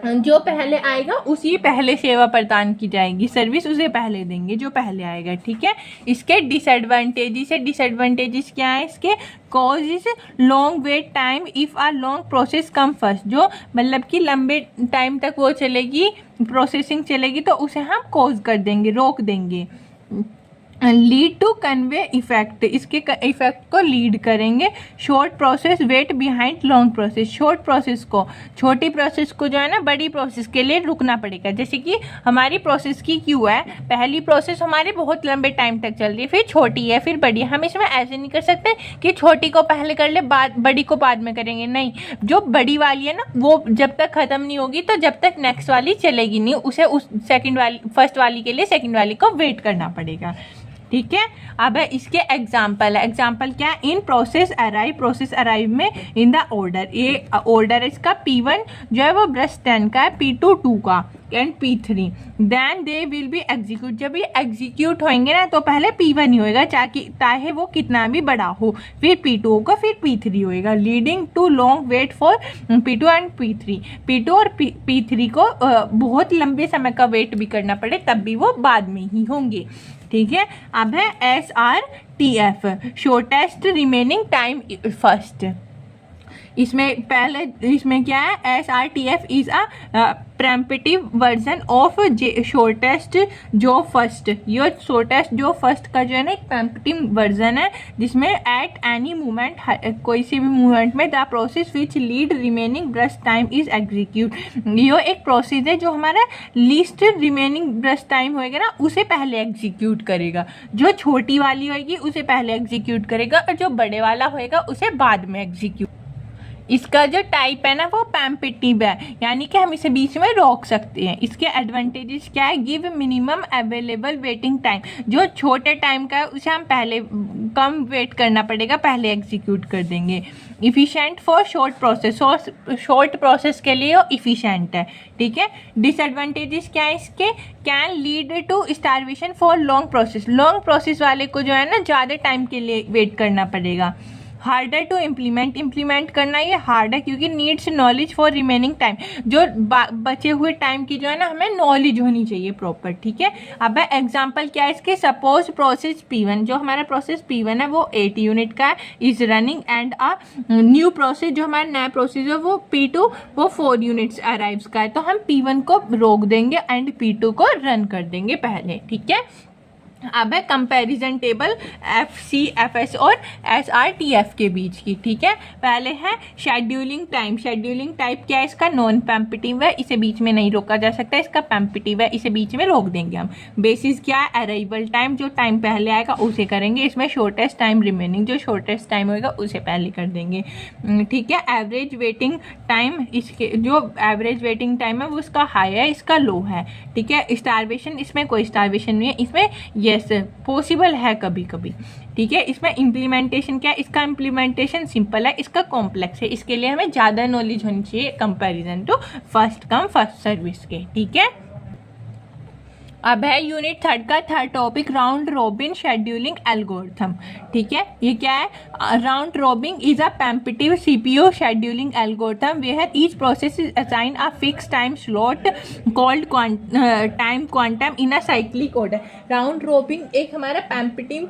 जो पहले आएगा उसी पहले सेवा प्रदान की जाएगी, सर्विस उसे पहले देंगे जो पहले आएगा। ठीक है, इसके डिसएडवांटेजेस है, डिसएडवांटेजेस क्या है इसके, causes long wait time if a long process come first, जो मतलब कि लंबे टाइम तक वो चलेगी, प्रोसेसिंग चलेगी, तो उसे हम कॉज कर देंगे, रोक देंगे। लीड टू कन्वे इफेक्ट, इसके इफेक्ट को लीड करेंगे। Short process wait behind long process, short process को, छोटी प्रोसेस को जो है ना बड़ी प्रोसेस के लिए रुकना पड़ेगा। जैसे कि हमारी प्रोसेस की क्यू है, पहली प्रोसेस हमारी बहुत लंबे टाइम तक चल रही है, फिर छोटी है, फिर बड़ी है। हम इसमें ऐसे नहीं कर सकते कि छोटी को पहले कर ले बड़ी को बाद में करेंगे, नहीं। जो बड़ी वाली है ना वो जब तक ख़त्म नहीं होगी तो जब तक नेक्स्ट वाली चलेगी नहीं, उसे उस सेकंड वाली फर्स्ट वाली के लिए सेकंड वाली को वेट करना पड़ेगा। ठीक है, अब है इसके एग्जाम्पल है। एग्जाम्पल क्या है, इन प्रोसेस अराइव में इन द ऑर्डर, ये ऑर्डर है इसका, P1 जो है वो ब्रश 10 का है, P2 2 का and P3। Then they will be execute, जब ये एग्जीक्यूट होंगे ना तो पहले P1 ही होएगा, चाहे वो कितना भी बड़ा हो, फिर P2 होगा, फिर P3 होएगा, leading to long wait for P2 and P3। P2 और P3 को बहुत लंबे समय का वेट भी करना पड़े तब भी वो बाद में ही होंगे। ठीक है, अब है SRTF, shortest remaining time first. इसमें क्या है, SRTF is a preemptive version of shortest job first. ये शॉर्टेस्ट जो फर्स्ट का जो है ना एक प्रेम्पटिव वर्जन है, जिसमें एट एनी मोमेंट, कोई सी भी मोमेंट में, the process which lead remaining brush time is execute. ये एक प्रोसेस है जो हमारा लीस्ट रिमेनिंग ब्रश टाइम होएगा ना उसे पहले एग्जीक्यूट करेगा, जो छोटी वाली होएगी उसे पहले एग्जीक्यूट करेगा और जो बड़े वाला होएगा उसे बाद में एग्जीक्यूट। इसका जो टाइप है ना वो पैम्पिटिव है, यानी कि हम इसे बीच में रोक सकते हैं। इसके एडवांटेजेस क्या है, give minimum available waiting time, जो छोटे टाइम का है उसे हम पहले कम वेट करना पड़ेगा, पहले एग्जीक्यूट कर देंगे। Efficient for short process, short process के लिए वो इफ़िशेंट है। ठीक है, डिसएडवांटेजेस क्या है इसके, can lead to starvation for long process, long process वाले को जो है ना ज़्यादा टाइम के लिए वेट करना पड़ेगा। हार्डर टू इम्प्लीमेंट करना ये हार्ड है क्योंकि needs knowledge for remaining time, जो बचे हुए टाइम की जो है ना हमें नॉलेज होनी चाहिए प्रॉपर। ठीक है, अब एग्जांपल क्या है इसके, सपोज प्रोसेस P1, जो हमारा प्रोसेस P1 है वो 8 यूनिट का है, is running and a new process, जो हमारा नया प्रोसेस है वो P2 वो 4 यूनिट्स अराइव्स का है, तो हम P1 को रोक देंगे एंड P2 को रन कर देंगे पहले। ठीक है, अब है कंपैरिजन टेबल FCFS और SRTF के बीच की, ठीक है। पहले है शेड्यूलिंग टाइम। शेड्यूलिंग टाइप क्या है इसका? नॉन पैम्पिटिव है, इसे बीच में नहीं रोका जा सकता। इसका पैम्पिटिव है, इसे बीच में रोक देंगे हम। बेसिस क्या है? अराइवल टाइम, जो टाइम पहले आएगा उसे करेंगे। इसमें शॉर्टेस्ट टाइम रिमेनिंग, जो शॉर्टेस्ट टाइम होगा उसे पहले कर देंगे, ठीक है। एवरेज वेटिंग टाइम, इसके जो एवरेज वेटिंग टाइम है वो इसका हाई है, इसका लो है, ठीक है। स्टारवेशन, इसमें कोई स्टारवेशन नहीं है, इसमें यस पॉसिबल है कभी कभी, ठीक है। इसमें इम्प्लीमेंटेशन क्या है? इसका इम्प्लीमेंटेशन सिंपल है, इसका कॉम्प्लेक्स है। इसके लिए हमें ज़्यादा नॉलेज होनी चाहिए comparison to first come first service के, ठीक है। अब है यूनिट 3 का third topic, round robin scheduling algorithm, ठीक है। ये क्या है? Round robin is a preemptive CPU scheduling algorithm where each process is assign a fix time slot called time quantum in a cyclic order. Round robin एक हमारा पैम्पिटिव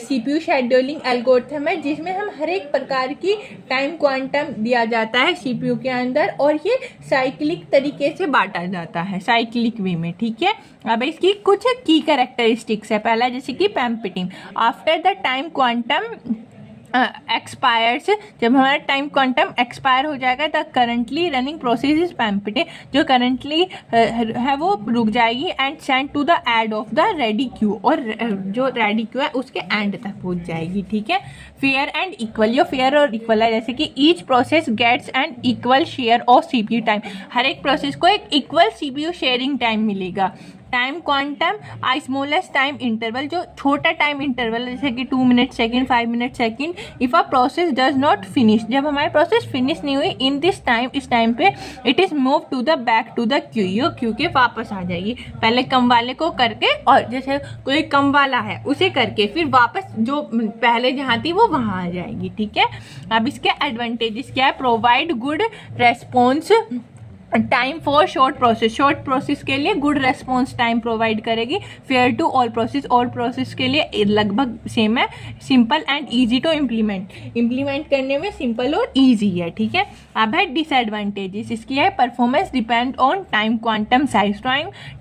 CPU scheduling algorithm है जिसमें हम हर एक प्रकार की टाइम क्वांटम दिया जाता है CPU के अंदर, और ये साइक्लिक तरीके से बांटा जाता है, साइक्लिक वे में, ठीक है। अब इसकी कुछ की कैरेक्टरिस्टिक्स है। पहला जैसे कि preempting, after the time quantum expires, जब हमारा टाइम क्वांटम एक्सपायर हो जाएगा the currently running process is preempting, जो करंटली है वो रुक जाएगी, and send to the end of the ready queue, और जो रेडी क्यू है उसके एंड तक पहुंच जाएगी, ठीक है। फेयर एंड इक्वल, यो फेयर और इक्वल है, जैसे कि each process gets an equal share of CPU time, हर एक प्रोसेस को एक इक्वल CPU शेयरिंग टाइम मिलेगा। टाइम क्वांटम आई स्मॉलेस्ट टाइम इंटरवल, जो छोटा टाइम इंटरवल जैसे कि 2 minute second, 5 minute second. If a process does not finish, जब हमारी प्रोसेस फिनिश नहीं हुई इन दिस टाइम, इस टाइम पे it is move to the back to the queue, यो क्यू के वापस आ जाएगी। पहले कम वाले को करके, और जैसे कोई कम वाला है उसे करके फिर वापस जो पहले जहाँ थी वो वहाँ आ जाएगी, ठीक है। अब इसके एडवांटेजेस क्या है? Provide good response time for short process के लिए गुड रेस्पॉन्स टाइम प्रोवाइड करेगी। फेयर टू ऑल प्रोसेस के लिए लगभग सेम है। Simple and easy to implement करने में सिंपल और इजी है, ठीक है। अब है डिसएडवांटेजेस, इसकी है performance depend on time quantum size,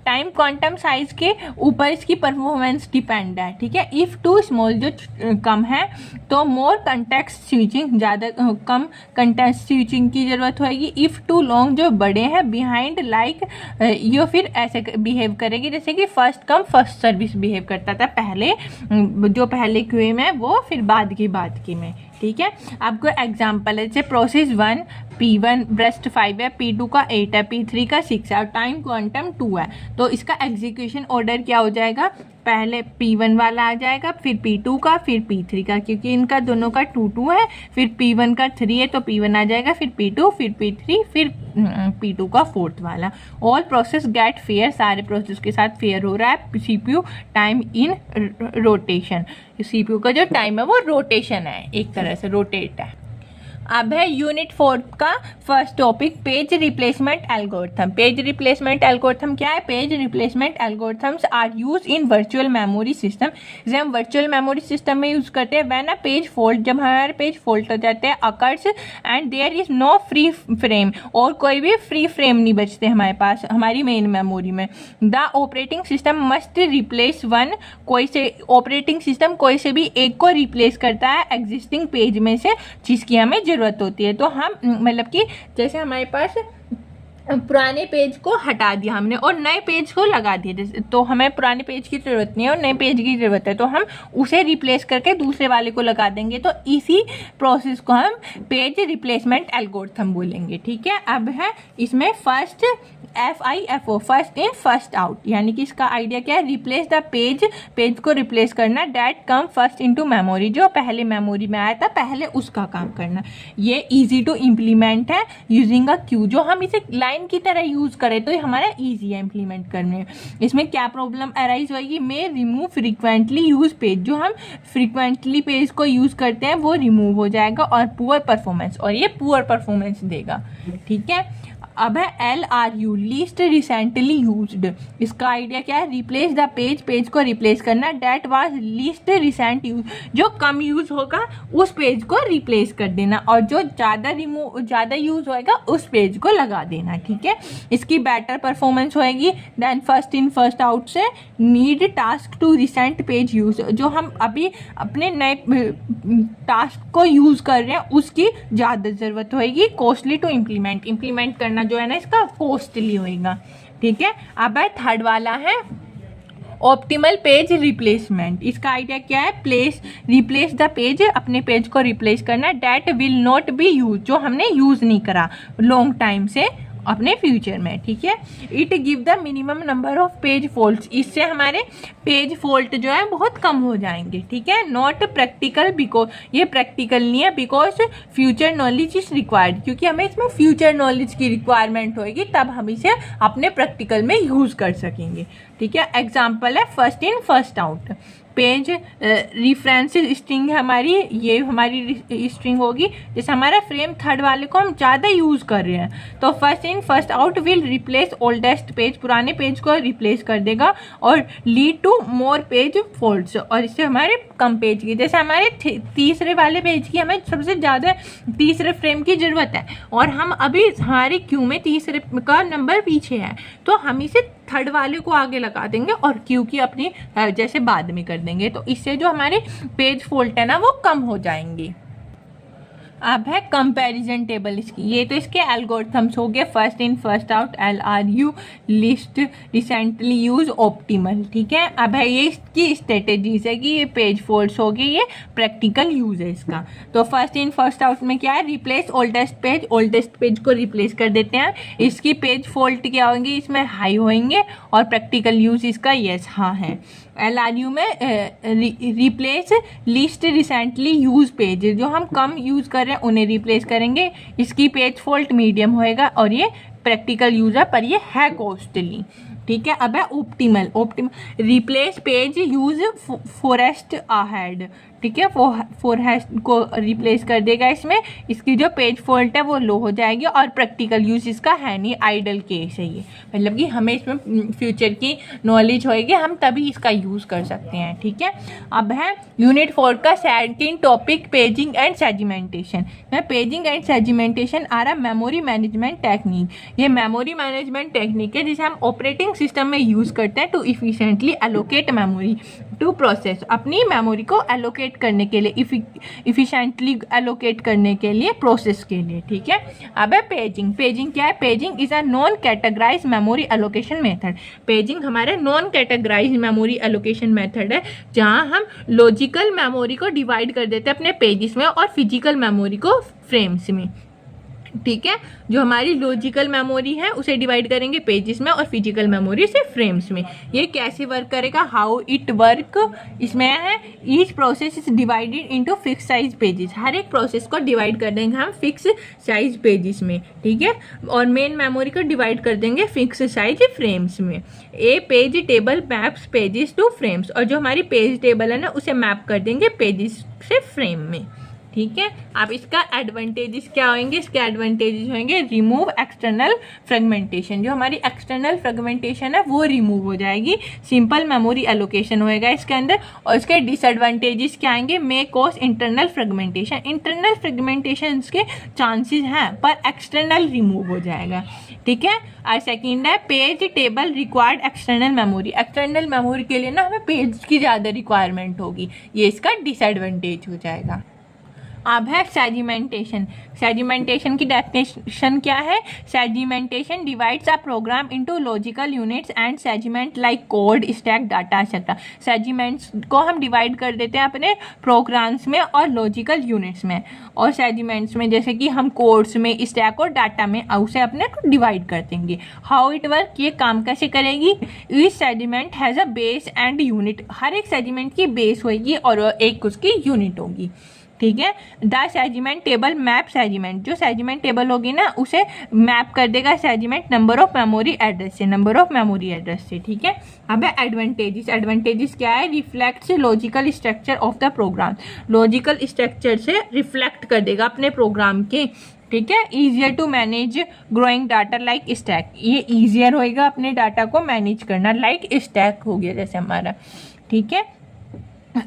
time quantum size के ऊपर इसकी परफॉर्मेंस डिपेंड है, ठीक है। इफ़ टू स्मॉल, जो कम है तो मोर कंटेक्स्ट स्विचिंग, ज़्यादा कम कंटेक्स्ट स्विचिंग की ज़रूरत होगी। इफ़ टू लॉन्ग, जो बड़े हैं बिहाइंड लाइक, ये फिर ऐसे बिहेव करेगी जैसे कि first come first service behave करता था पहले, जो पहले क्यू में वो फिर बाद की में, ठीक है। आपको एग्जाम्पल है, जैसे प्रोसेस 1 P1 ब्रेस्ट 5 है, P2 का 8 है, P3 का 6 है और टाइम क्वांटम 2 है, तो इसका एग्जीक्यूशन ऑर्डर क्या हो जाएगा? पहले P1 वाला आ जाएगा, फिर P2 का, फिर P3 का, क्योंकि इनका दोनों का 2 है। फिर P1 का 3 है तो P1 आ जाएगा, फिर P2, फिर P3, फिर P2 का 4th वाला। ऑल प्रोसेस गेट फेयर, सारे प्रोसेस के साथ फेयर हो रहा है। CPU time in rotation, CPU का जो टाइम है वो रोटेशन है, एक तरह से रोटेट है। अब है यूनिट 4 का first topic, page replacement algorithm. Page replacement algorithm क्या है? Page replacement algorithms are use in virtual memory system, जब हम वर्चुअल मेमोरी सिस्टम में यूज करते हैं। व्हेन अ पेज फॉल्ट, जब हमारे पेज फॉल्ट हो जाते हैं, occurs and there is no free frame, और कोई भी फ्री फ्रेम नहीं बचते हमारे पास हमारी मेन मेमोरी में। The operating system must replace one, कोई से ऑपरेटिंग सिस्टम कोई से भी एक को रिप्लेस करता है एग्जिस्टिंग पेज में से, जिसकी हमें जरूरत होती है। तो हम मतलब कि जैसे हमारे पास पुराने पेज को हटा दिया हमने और नए पेज को लगा दिया, तो हमें पुराने पेज की ज़रूरत नहीं है और नए पेज की ज़रूरत है, तो हम उसे रिप्लेस करके दूसरे वाले को लगा देंगे। तो इसी प्रोसेस को हम पेज रिप्लेसमेंट एल्गोरिथम बोलेंगे, ठीक है। अब है इसमें first FIFO, first in first out, यानी कि इसका आइडिया क्या है? रिप्लेस द पेज को रिप्लेस करना that come first into memory, जो पहले मेमोरी में आया था पहले उसका काम करना। ये इजी टू इम्प्लीमेंट है यूजिंग अ क्यू, जो हम इसे लाइन की तरह यूज करें तो ये हमारा इजी है इम्प्लीमेंट करने में। इसमें क्या प्रॉब्लम अराइज होगी? मे रिमूव फ्रीक्वेंटली यूज पेज, जो हम फ्रीक्वेंटली पेज को यूज करते हैं वो रिमूव हो जाएगा, और पुअर परफॉर्मेंस, और ये पुअर परफॉर्मेंस देगा, ठीक है। अब है LRU, लीस्ट रिसेंटली यूज्ड। इसका आइडिया क्या है? रिप्लेस द पेज, पेज को रिप्लेस करना, that was least recent use, जो कम यूज होगा उस पेज को रिप्लेस कर देना, और जो ज़्यादा यूज होएगा उस पेज को लगा देना। ठीक है, इसकी बेटर परफॉर्मेंस होएगी than first in first out से। Need task to recent page use, जो हम अभी अपने नए टास्क को यूज कर रहे हैं उसकी ज़्यादा ज़रूरत होएगी। कॉस्टली टू इम्प्लीमेंट करना जो है ना इसका कॉस्टली होएगा। ठीक है, अब है थर्ड वाला है ऑप्टिमल पेज रिप्लेसमेंट। इसका आइडिया क्या है? रिप्लेस द पेज, अपने पेज को रिप्लेस करना, that will not be use, जो हमने यूज नहीं करा लॉन्ग टाइम से अपने फ्यूचर में। ठीक है, it give the minimum number of page faults, इससे हमारे पेज फॉल्ट जो है बहुत कम हो जाएंगे। ठीक है, नॉट प्रैक्टिकल, बिकॉज ये प्रैक्टिकल नहीं है, because future knowledge is required, क्योंकि हमें इसमें फ्यूचर नॉलेज की रिक्वायरमेंट होगी, तब हम इसे अपने प्रैक्टिकल में यूज कर सकेंगे। ठीक है, एग्जाम्पल है first in first out. Page reference string है हमारी, ये हमारी स्ट्रिंग होगी। जैसे हमारा फ्रेम थर्ड वाले को हम ज़्यादा यूज़ कर रहे हैं तो first in first out will replace oldest page, पुराने पेज को रिप्लेस कर देगा, और lead to more page faults, और इससे हमारे कम पेज की, जैसे हमारे तीसरे वाले पेज की हमें सबसे ज़्यादा तीसरे फ्रेम की ज़रूरत है, और हम अभी हमारे क्यू में तीसरे का नंबर पीछे है, तो हम इसे थर्ड वाले को आगे लगा देंगे और क्यू की अपनी जैसे बाद में कर देंगे, तो इससे जो हमारे पेज फॉल्ट है ना वो कम हो जाएंगे। अब है कंपैरिजन टेबल इसकी, ये तो इसके एल्गोरिथम्स हो गए, first in first out, LRU, list, recently use, optimal. ठीक है, अब है ये इसकी स्ट्रेटेजीज है कि ये पेज फॉल्ट्स हो गए, ये प्रैक्टिकल यूज है इसका। तो फर्स्ट इन फर्स्ट आउट में क्या है? रिप्लेस ओल्डेस्ट पेज को रिप्लेस कर देते हैं, इसकी पेज फॉल्ट क्या होंगी? इसमें हाई होंगे, और प्रैक्टिकल यूज इसका यस हाँ है। LRU में replace list recently use page, जो हम कम यूज कर रहे हैं उन्हें रिप्लेस करेंगे, इसकी पेज फॉल्ट मीडियम होएगा, और ये प्रैक्टिकल यूज है पर ये है कॉस्टली। ठीक है, अब है optimal replace page use forest ahead. ठीक है, फॉरेस्ट को रिप्लेस कर देगा इसमें, इसकी जो पेज फॉल्ट है वो लो हो जाएगी, और प्रैक्टिकल यूज इसका है नहीं, आइडल केस है ये, मतलब कि हमें इसमें फ्यूचर की नॉलेज होएगी, हम तभी इसका यूज कर सकते हैं। ठीक है, अब है यूनिट 4 का second topic, paging and segmentation. Paging and segmentation आ रहा मेमोरी मैनेजमेंट टेक्निक। ये मेमोरी मैनेजमेंट टेक्निक है जिसे हम ऑपरेटिंग सिस्टम में यूज करते हैं to efficiently allocate memory to process, अपनी मेमोरी को एलोकेट करने के लिए, इफिशिएंटली एलोकेट करने के लिए, प्रोसेस के लिए। ठीक है, अब है पेजिंग क्या है? Paging is a non categorize memory allocation method. Paging हमारे non categorize memory allocation method है, जहां हम लॉजिकल मेमोरी को डिवाइड कर देते हैं अपने पेजेस में, और फिजिकल मेमोरी को फ्रेम्स में। ठीक है, जो हमारी लॉजिकल मेमोरी है उसे डिवाइड करेंगे पेजेस में, और फिजिकल मेमोरी से फ्रेम्स में। ये कैसे वर्क करेगा? हाउ इट वर्क, इसमें है each process is divided into fix size pages. हर एक प्रोसेस को डिवाइड कर देंगे हम फिक्स साइज पेजेस में। ठीक है, और मेन मेमोरी को डिवाइड कर देंगे फिक्स साइज फ्रेम्स में। A page table maps pages to frames, और जो हमारी पेज टेबल है ना उसे मैप कर देंगे पेजेस से फ्रेम में। ठीक है, अब इसका एडवांटेजेस क्या होंगे? इसके एडवांटेजेस होंगे रिमूव एक्सटर्नल फ्रेगमेंटेशन, जो हमारी एक्सटर्नल फ्रेगमेंटेशन है वो रिमूव हो जाएगी, सिंपल मेमोरी एलोकेशन होएगा इसके अंदर। और इसके डिसएडवांटेजेस क्या आएंगे? May cause internal fragmentation, internal fragmentation के चांसेस हैं पर एक्सटर्नल रिमूव हो जाएगा। ठीक है, और सेकेंड है page table required external memory, external memory के लिए ना हमें पेज की ज़्यादा रिक्वायरमेंट होगी, ये इसका डिसएडवांटेज हो जाएगा। अब है सेगमेंटेशन। सेगमेंटेशन की डेफिनेशन क्या है? Segmentation divides a programme into logical units and segment like code, stack, data etcetera. Segments को हम डिवाइड कर देते हैं अपने प्रोग्राम्स में और लॉजिकल यूनिट्स में, और सेगमेंट्स में जैसे कि हम कोड्स में, स्टैक और डाटा में उसे अपने को डिवाइड कर देंगे। हाउ इट वर्क, ये काम कैसे करेगी? Each segment has a base and unit, हर एक सेगमेंट की बेस होगी और एक उसकी यूनिट होगी। ठीक है, the segment table map segment, जो सेगमेंट टेबल होगी ना उसे मैप कर देगा segment number of memory address से, नंबर ऑफ मेमोरी एड्रेस से। ठीक है, अब है एडवांटेजेस। एडवांटेजेस क्या है? Reflects logical structure of the program, logical structure से रिफ्लेक्ट कर देगा अपने प्रोग्राम के ठीक है। Easier to manage growing data like stack, ये ईजियर होएगा अपने डाटा को मैनेज करना, लाइक स्टैक हो गया जैसे हमारा, ठीक है।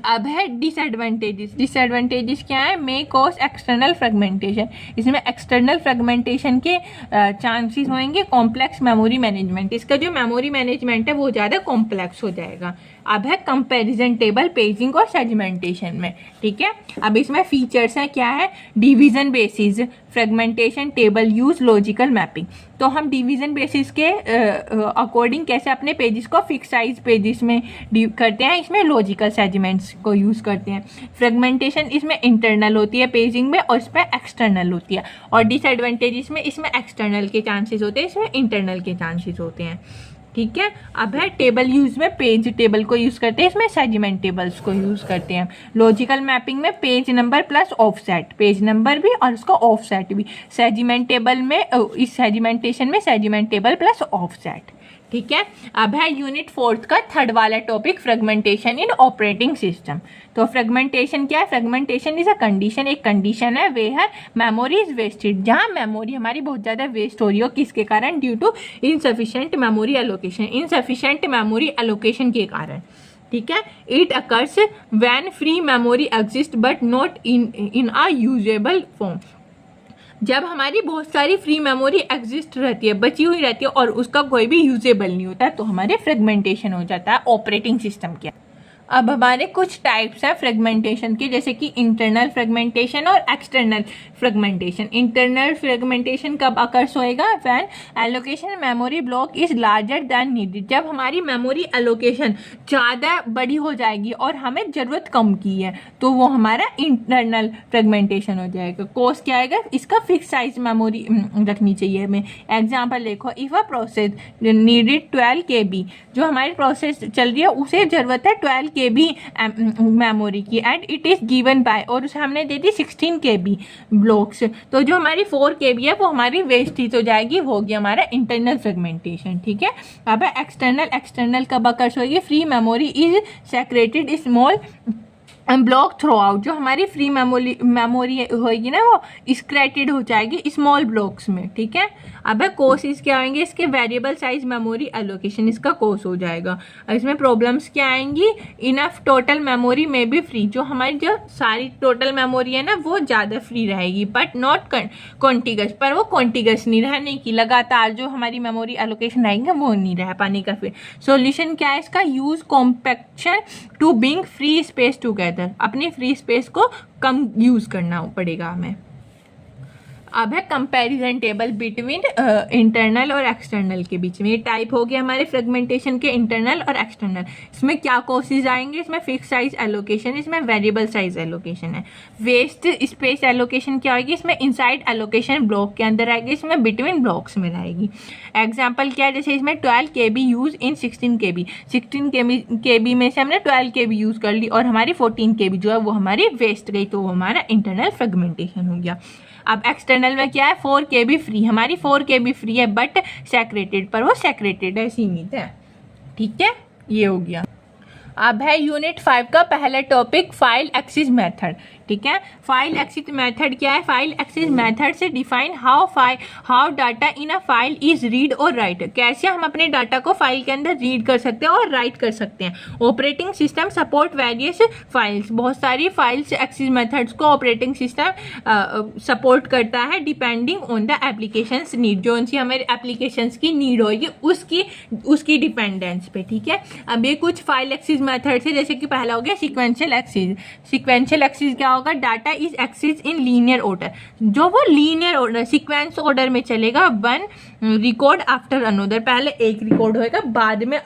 अब है डिसएडवांटेजेस। डिसएडवांटेजेस क्या है? मे कॉज एक्सटर्नल फ्रेगमेंटेशन, इसमें एक्सटर्नल फ्रेगमेंटेशन के चांसेस होंगे। कॉम्प्लेक्स मेमोरी मैनेजमेंट, इसका जो मेमोरी मैनेजमेंट है वो ज़्यादा कॉम्प्लेक्स हो जाएगा। अब है कंपैरिजन टेबल पेजिंग और सेगमेंटेशन में, ठीक है। अब इसमें फीचर्स हैं, क्या है? Division basis fragmentation table use logical mapping, तो हम डिवीजन बेसिस के अकॉर्डिंग कैसे अपने पेजेस को फिक्स साइज पेजेस में करते हैं, इसमें लॉजिकल सेगमेंट्स को यूज़ करते हैं। फ्रेगमेंटेशन इसमें इंटरनल होती है पेजिंग में और इसमें एक्सटर्नल होती है। और डिसएडवांटेजेस में इसमें एक्सटर्नल के चांसेस होते हैं, इसमें इंटरनल के चांसेस होते हैं, ठीक है। अब है टेबल यूज में पेज टेबल को यूज करते हैं, इसमें सेगमेंट टेबल्स को यूज करते हैं। लॉजिकल मैपिंग में page number plus offset, page number भी और उसका ऑफसेट भी। सेगमेंट टेबल में इस सेगमेंटेशन में सेगमेंट टेबल प्लस ऑफसेट, ठीक है। अब है यूनिट 4 का थर्ड वाला topic, fragmentation in operating system. तो फ्रेगमेंटेशन क्या है? फ्रेगमेंटेशन इज अ कंडीशन, एक कंडीशन है वेयर मेमोरी इज वेस्टेड, जहाँ मेमोरी हमारी बहुत ज़्यादा वेस्ट हो रही हो, किसके कारण? Due to insufficient memory allocation, insufficient memory allocation के कारण, ठीक है। It occurs when free memory exist but not in a usable form, जब हमारी बहुत सारी फ्री मेमोरी एग्जिस्ट रहती है, बची हुई रहती है और उसका कोई भी यूजेबल नहीं होता है, तो हमारे फ्रेगमेंटेशन हो जाता है ऑपरेटिंग सिस्टम के। अब हमारे कुछ टाइप्स हैं फ्रेगमेंटेशन के, जैसे कि इंटरनल फ्रेगमेंटेशन और एक्सटर्नल फ्रेगमेंटेशन। इंटरनल फ्रेगमेंटेशन कब अकर्स होएगा? When allocation memory block is larger than needed, जब हमारी मेमोरी एलोकेशन ज़्यादा बड़ी हो जाएगी और हमें ज़रूरत कम की है, तो वो हमारा इंटरनल फ्रेगमेंटेशन हो जाएगा। कोस क्या आएगा? इसका फिक्स साइज मेमोरी रखनी चाहिए हमें। एग्जाम्पल देखो, if a process needed 12 KB, जो हमारी प्रोसेस चल रही है उसे ज़रूरत है 12 KB मेमोरी की, and it is given by, और उसे हमने दे दी 16 KB ब्लॉक्स, तो जो हमारी 4 KB है वो हमारी वेस्टेज हो जाएगी, वो होगी हमारा इंटरनल फ्रेगमेंटेशन, ठीक है। अब एक्सटर्नल, एक्सटर्नल कब अकर्स होगी? Free memory is secreted small block through out, जो हमारी फ्री मेमोरी होगी ना वो स्क्रेटेड हो जाएगी स्मॉल ब्लॉक्स में, ठीक है। अब कोर्सेज क्या आएंगे? इसके वेरिएबल साइज मेमोरी एलोकेशन, इसका कोर्स हो जाएगा। अब इसमें प्रॉब्लम्स क्या आएंगी? इनफ टोटल मेमोरी में भी फ्री, जो हमारी जो सारी टोटल मेमोरी है ना वो ज़्यादा फ्री रहेगी, बट नॉट कॉन्टिगस, पर वो कॉन्टिगस नहीं रहने की, लगातार जो हमारी मेमोरी एलोकेशन आएंगे वो नहीं रह पाने का। फिर सॉल्यूशन क्या है इसका? Use compaction to bring free space together, अपनी फ्री स्पेस को कम यूज करना पड़ेगा हमें। अब है कंपैरिजन टेबल बिटवीन इंटरनल और एक्सटर्नल के बीच में। ये टाइप हो गया हमारे फ्रेगमेंटेशन के, इंटरनल और एक्सटर्नल। इसमें क्या कोर्सेज आएंगे? इसमें फिक्स साइज एलोकेशन, इसमें वेरिएबल साइज एलोकेशन है। वेस्ट स्पेस एलोकेशन क्या होगी? इसमें इनसाइड एलोकेशन ब्लॉक के अंदर आएगी, इसमें बिटवीन ब्लॉक्स में रहेगी। एग्जाम्पल क्या है? जैसे इसमें 12 KB use in 16 KB, 16 KB में से हमने 12 KB यूज कर ली और हमारी 14 KB जो है वो हमारी वेस्ट गई, तो वो हमारा इंटरनल फ्रेगमेंटेशन हो गया। अब एक्सटर्नल में क्या है? 4 KB फ्री, हमारी 4 KB फ्री है बट सेक्रेटेड, पर वो सेक्रेटेड है, सीमित है, ठीक है। ये हो गया। अब है यूनिट 5 का पहला टॉपिक, फाइल एक्सेस मेथड, ठीक है। फाइल एक्सेस मेथड क्या है? फाइल एक्सेस मेथड से define how data in a file is read और राइट, कैसे हम अपने डाटा को फाइल के अंदर रीड कर सकते हैं और राइट कर सकते हैं। Operating system support various files, बहुत सारी फाइल्स एक्सेस मेथड्स को ऑपरेटिंग सिस्टम सपोर्ट करता है depending on the applications need, जो उनकी हमारे एप्लीकेशंस की नीड होगी उसकी डिपेंडेंस पे, ठीक है। अब ये कुछ फाइल एक्सेस मेथड है, जैसे कि पहला हो गया सीक्वेंशियल एक्सेस। सीक्वेंशियल एक्सेस क्या होगा? Data is access in linear order, जो वो लीनियर ऑर्डर सीक्वेंस ऑर्डर में चलेगा, वन रिकॉर्ड आफ्टर अनदर, पहले एक रिकॉर्ड होएगा बाद में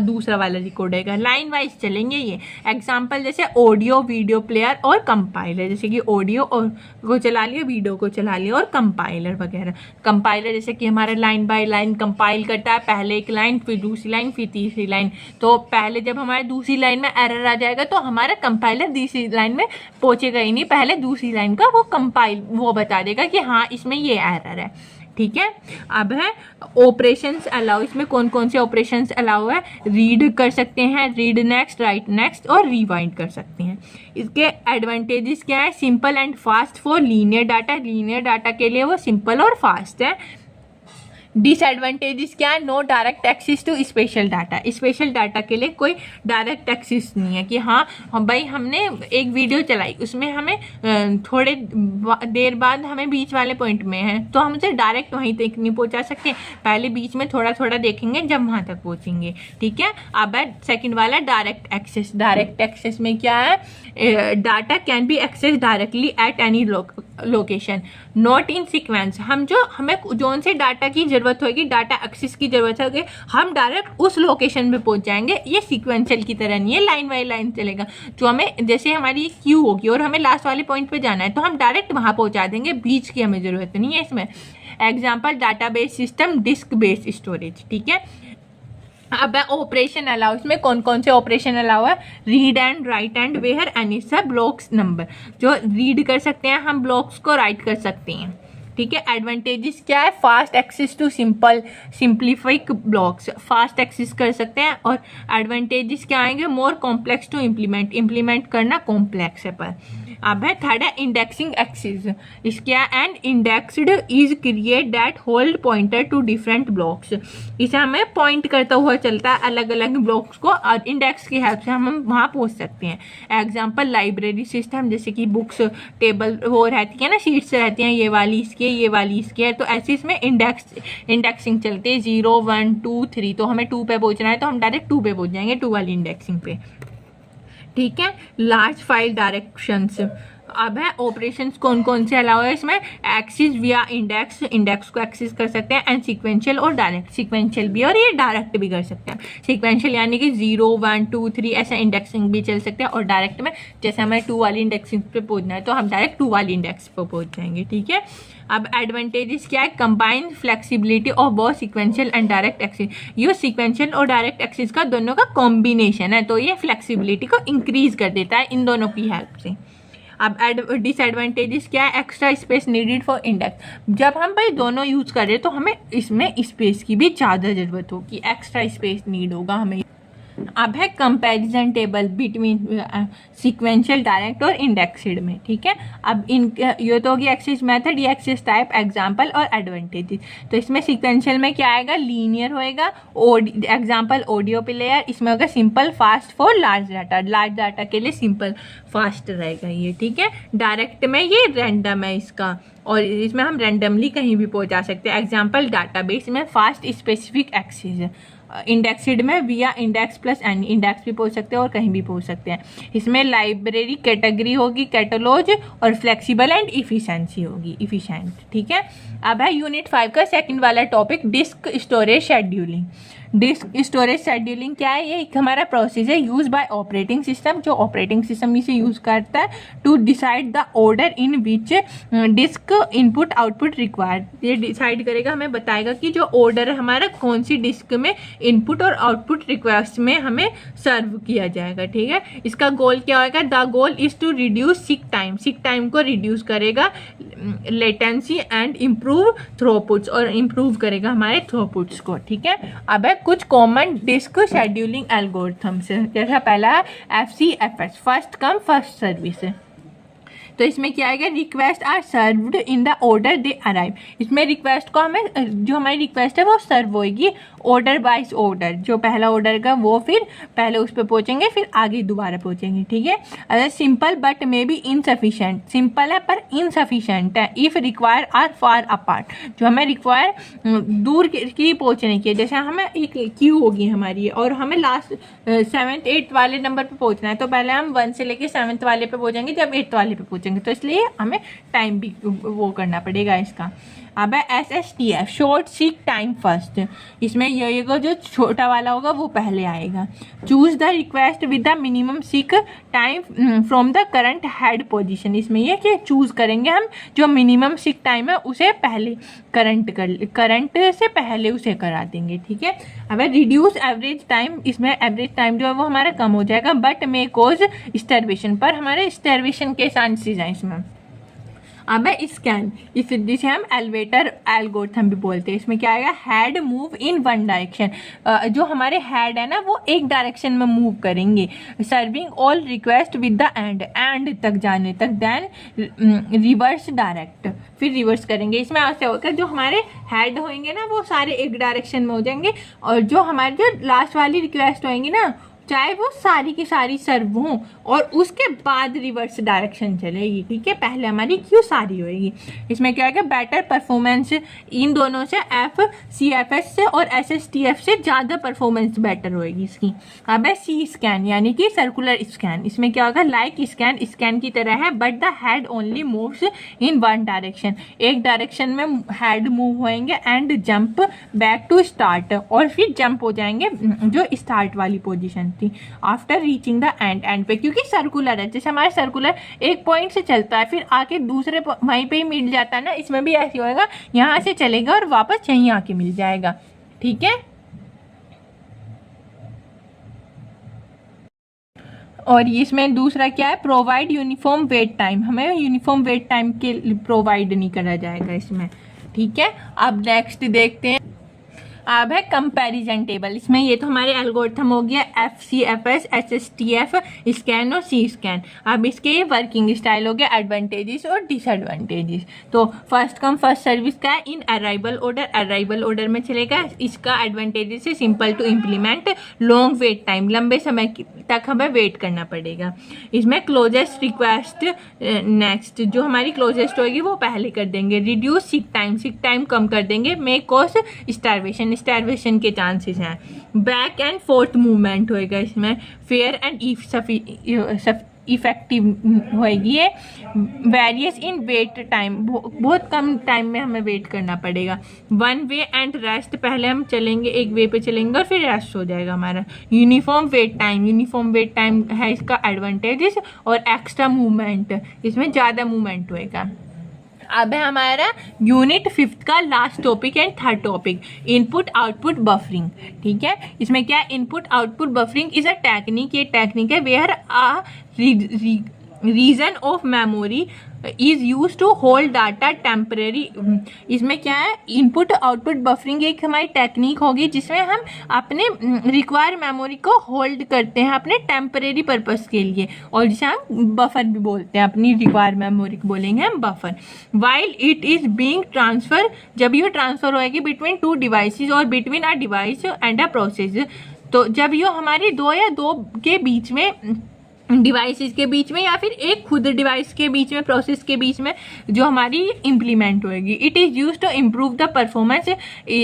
दूसरा वाला रिकॉर्ड होएगा, लाइन वाइज चलेंगे ये। एग्जांपल जैसे ऑडियो, वीडियो प्लेयर और कंपाइलर, जैसे कि ऑडियो को चला लिया, वीडियो को चला लिया, और कंपाइलर वगैरह। कंपाइलर जैसे कि हमारा लाइन बाय लाइन कंपाइल करता है, पहले एक लाइन फिर दूसरी लाइन फिर तीसरी लाइन, तो पहले जब हमारे दूसरी लाइन में एरर आ जाएगा तो हमारा कंपाइलर तीसरी लाइन में पहुंचेगा ही नहीं, पहले दूसरी लाइन का वो कंपाइल वो बता देगा कि हाँ इसमें ये एरर है, ठीक है। अब है ऑपरेशंस अलाउ, इसमें कौन कौन से ऑपरेशंस अलाउ है, रीड कर सकते हैं, रीड नेक्स्ट, राइट नेक्स्ट और रिवाइंड कर सकते हैं। इसके एडवांटेजेस क्या है, simple and fast for linear data, linear data के लिए वो सिंपल और फास्ट है। डिसएडवांटेजेस क्या है, no direct access to special data, special data के लिए कोई डायरेक्ट एक्सेस नहीं है कि हाँ भाई हमने एक वीडियो चलाई उसमें हमें थोड़े देर बाद हमें बीच वाले पॉइंट में है तो हम उसे डायरेक्ट वहीं तक नहीं पहुंचा सकते, पहले बीच में थोड़ा थोड़ा देखेंगे जब वहां तक पहुंचेंगे, ठीक है। अब है सेकंड वाला डायरेक्ट एक्सेस, डायरेक्ट एक्सेस में क्या है, data can be access directly at any location not in sequence, हमें जोन से डाटा की जरूरत होगी, डाटा एक्सेस की जरूरत होगी, हम डायरेक्ट उस लोकेशन पे पहुंच जाएंगे। ये सीक्वेंशियल की तरह नहीं है, लाइन बाय लाइन चलेगा। जो हमें जैसे हमारी क्यू होगी और हमें लास्ट वाले पॉइंट पे जाना है तो हम डायरेक्ट वहां पहुंचा देंगे, बीच की हमें जरूरत नहीं है इसमें। Example database system, disk based storage, ठीक है। अब ऑपरेशन अलाउ, इसमें कौन कौन से ऑपरेशन अलाउ है, read and write and where any sub blocks number, जो रीड कर सकते हैं हम ब्लॉक्स को राइट कर सकते हैं, ठीक है। एडवांटेजेस क्या है, fast access to simplified blocks, fast access कर सकते हैं। और एडवांटेजेस क्या आएंगे, मोर कॉम्प्लेक्स टू इम्प्लीमेंट करना कॉम्प्लेक्स है पर। अब है थर्ड है इंडेक्सिंग एक्सेस, इसके and indexed is create that hold pointer to different blocks, इसे हमें पॉइंट करता हुआ चलता है अलग अलग ब्लॉक्स को और इंडेक्स की हेल्प से हम वहाँ पहुँच सकते हैं। एग्जाम्पल लाइब्रेरी सिस्टम, जैसे कि बुक्स टेबल वो रहती है ना, शीट्स रहती हैं, ये वाली इसकी है, ये वाली इसकी है, तो ऐसे इसमें इंडेक्सिंग चलती है 0 1 2 3, तो हमें 2 पे पहुँचना है तो हम डायरेक्ट 2 पे पहुँच जाएंगे, 2 वाली इंडेक्सिंग पे, ठीक है। लार्ज फाइल डायरेक्शंस, अब है ऑपरेशंस कौन कौन से अलाउ है इसमें, एक्सेस विया इंडेक्स, इंडेक्स को एक्सेस कर सकते हैं, एंड सीक्वेंशियल और डायरेक्ट, सीक्वेंशियल भी और ये डायरेक्ट भी कर सकते हैं। सीक्वेंशियल यानी कि 0 1 2 3 ऐसा इंडेक्सिंग भी चल सकते हैं, और डायरेक्ट में जैसे हमें 2 वाली इंडेक्सिंग पे पहुंचना है तो हम डायरेक्ट 2 वाली इंडेक्स पे पहुंच जाएंगे, ठीक है। अब एडवांटेजेस क्या है, combine flexibility of both sequential and direct access, ये सीक्वेंशियल और डायरेक्ट एक्सेस का दोनों का कॉम्बिनेशन है, तो ये फ्लेक्सिबिलिटी को इंक्रीज कर देता है इन दोनों की हेल्प से। अब डिसएडवांटेजेस क्या है, extra space needed for index, जब हम भाई दोनों यूज कर रहे हैं तो हमें इसमें स्पेस की भी ज़्यादा ज़रूरत होगी, एक्स्ट्रा स्पेस नीड होगा हमें। अब है comparison table between sequential direct और इंडेक्स्ड में, ठीक है। अब ये तो होगी एक्सेस मेथड, ये एक्सेस टाइप, एग्जांपल और एडवांटेजेस। तो इसमें सीक्वेंशियल में क्या आएगा, लीनियर होएगा, एग्जांपल ऑडियो प्लेयर, इसमें होगा simple fast for large data के लिए सिंपल फास्ट रहेगा ये, ठीक है। डायरेक्ट में ये रैंडम है इसका, और इसमें हम रैंडमली कहीं भी पहुंचा सकते हैं। एग्जांपल डाटाबेस में फास्ट स्पेसिफिक एक्सेस है, इंडेक्सिड में विया इंडेक्स प्लस एन इंडेक्स भी पहुंच सकते हैं और कहीं भी पहुंच सकते हैं। इसमें लाइब्रेरी कैटेगरी होगी कैटलॉग, और फ्लेक्सिबल एंड इफिशिएंसी होगी इफिशिएंट, ठीक है। अब है यूनिट 5 का सेकंड वाला topic, disk storage scheduling. Disk storage scheduling क्या है, ये एक हमारा प्रोसेस है यूज बाय ऑपरेटिंग सिस्टम, जो ऑपरेटिंग सिस्टम इसे यूज करता है to decide the order in which disk input output required, ये डिसाइड करेगा, हमें बताएगा कि जो ऑर्डर है हमारा कौन सी डिस्क में इनपुट और आउटपुट रिक्वेस्ट में हमें सर्व किया जाएगा, ठीक है। इसका गोल क्या होगा, the goal is to reduce seek time को रिड्यूस करेगा, लेटेंसी एंड इम्प्रूव थ्रूपुट्स, और इम्प्रूव करेगा हमारे थ्रूपुट्स को, ठीक है। अब है कुछ कॉमन डिस्क शेड्यूलिंग एल्गोरिथम्स, जैसा पहला है FCFS, first come first service. तो इसमें क्या आएगा, request are served in the order they arrive, इसमें रिक्वेस्ट को हमें जो हमारी रिक्वेस्ट है वो सर्व होगी ऑर्डर बाइज ऑर्डर, जो पहला ऑर्डर का वो फिर पहले उस पर पहुंचेंगे फिर आगे दोबारा पहुंचेंगे, ठीक है। अगर simple but may be insufficient, simple है पर इनसफिशिएंट है, if require are far apart, जो हमें रिक्वायर दूर की पहुंचने की है, जैसे हमें एक क्यू होगी हमारी और हमें लास्ट 7th 8th वाले नंबर पे पहुंचना है, तो पहले हम 1 से लेके 7th वाले पे पहुंचेंगे जब 8th वाले पे पहुंचेंगे, तो इसलिए हमें टाइम भी वो करना पड़ेगा इसका। अब है SSTF, short seek time first, इसमें ये जो छोटा वाला होगा वो पहले आएगा। Choose the request with the minimum seek time from the current head position, इसमें ये कि चूज करेंगे हम जो मिनिमम सीक टाइम है उसे पहले करंट से पहले उसे करा देंगे, ठीक है। अब रिड्यूस एवरेज टाइम, इसमें एवरेज टाइम जो है वो हमारा कम हो जाएगा, बट मे कॉज स्टार्वेशन, पर हमारे स्टार्वेशन के चांसेस हैं इसमें। अब है स्कैन, इस जिसे हम एलिवेटर एल्गोरिथम भी बोलते हैं। इसमें क्या आएगा, head move in one direction, जो हमारे हेड है ना वो एक डायरेक्शन में मूव करेंगे, serving all request with the end तक जाने तक, देन रिवर्स डायरेक्ट, फिर रिवर्स करेंगे। इसमें ऐसे होगा जो हमारे हेड होंगे ना वो सारे एक डायरेक्शन में हो जाएंगे, और जो हमारी जो लास्ट वाली रिक्वेस्ट होंगी ना, चाहे वो सारी की सारी सर्व हों, और उसके बाद रिवर्स डायरेक्शन चलेगी। ठीक है, पहले हमारी क्यू सारी होगी। इसमें क्या है, बेटर परफॉर्मेंस इन दोनों से, FCFS से और SSTF से ज़्यादा परफॉर्मेंस बेटर होगी इसकी। अब है सी स्कैन यानी कि सर्कुलर स्कैन। इसमें क्या होगा, लाइक स्कैन की तरह है, but the head only moves in one direction, एक डायरेक्शन में हेड मूव होएंगे, and jump back to start, और फिर जंप हो जाएंगे जो स्टार्ट वाली पोजिशन थी, आफ्टर रीचिंग द एंड पे, क्योंकि सर्कुलर है। जैसे हमारा सर्कुलर एक पॉइंट से चलता है फिर आके दूसरे वहीं पे ही मिल जाता है ना, इसमें भी ऐसे होएगा, यहाँ से चलेगा और वापस यहीं आके मिल जाएगा। ठीक है, और इसमें दूसरा क्या है, प्रोवाइड यूनिफॉर्म वेट टाइम, हमें यूनिफॉर्म वेट टाइम के प्रोवाइड नहीं करा जाएगा इसमें। ठीक है, अब नेक्स्ट देखते हैं। अब है कंपैरिजन टेबल। इसमें ये तो हमारे एल्गोरिथम हो गया, FCFS, SSTF स्कैन और C स्कैन। अब इसके ये वर्किंग स्टाइल हो गया, एडवांटेजेस और डिसएडवांटेजेस। तो फर्स्ट कम फर्स्ट सर्विस का है, इन अराइवल ऑर्डर में चलेगा। इसका एडवांटेजेस है, simple to implement, long wait time, लंबे समय तक हमें वेट करना पड़ेगा। इसमें क्लोजेस्ट रिक्वेस्ट नेक्स्ट, जो हमारी क्लोजेस्ट होगी वो पहले कर देंगे। रिड्यूस सिक टाइम कम कर देंगे। मेक कॉज स्टारवेशन के चांसेस हैं। बैक एंड फोर्थ मूवमेंट होएगा इसमें। फेयर एंड इफेक्टिव होएगी ये। वेरियस इन वेट टाइम, बहुत कम टाइम में हमें वेट करना पड़ेगा। वन वे एंड रेस्ट, पहले हम चलेंगे एक वे पे चलेंगे और फिर रेस्ट हो जाएगा हमारा। यूनिफॉर्म वेट टाइम है इसका एडवांटेजेस, और एक्स्ट्रा मूवमेंट, इसमें ज़्यादा मूवमेंट होएगा। अब है हमारा यूनिट 5 का last topic and third topic, input output buffering. ठीक है, इसमें क्या है, input output buffering is a technique, ये टेक्निक है where a region of memory is use to hold data temporary. इसमें क्या है, इनपुट आउटपुट बफरिंग एक हमारी टेक्निक होगी जिसमें हम अपने रिक्वायर मेमोरी को होल्ड करते हैं अपने टेम्परेरी पर्पस के लिए, और जिसे हम बफर भी बोलते हैं, अपनी रिक्वायर मेमोरी को बोलेंगे हम buffer. While it is being transfer, जब ये ट्रांसफर होएगी बिटवीन टू डिवाइसेस और between a device and a process, तो जब ये हमारी दो या दो के बीच में, डिवाइसेस के बीच में या फिर एक खुद डिवाइस के बीच में, प्रोसेस के बीच में जो हमारी इम्प्लीमेंट होएगी। It is use to improve the performance,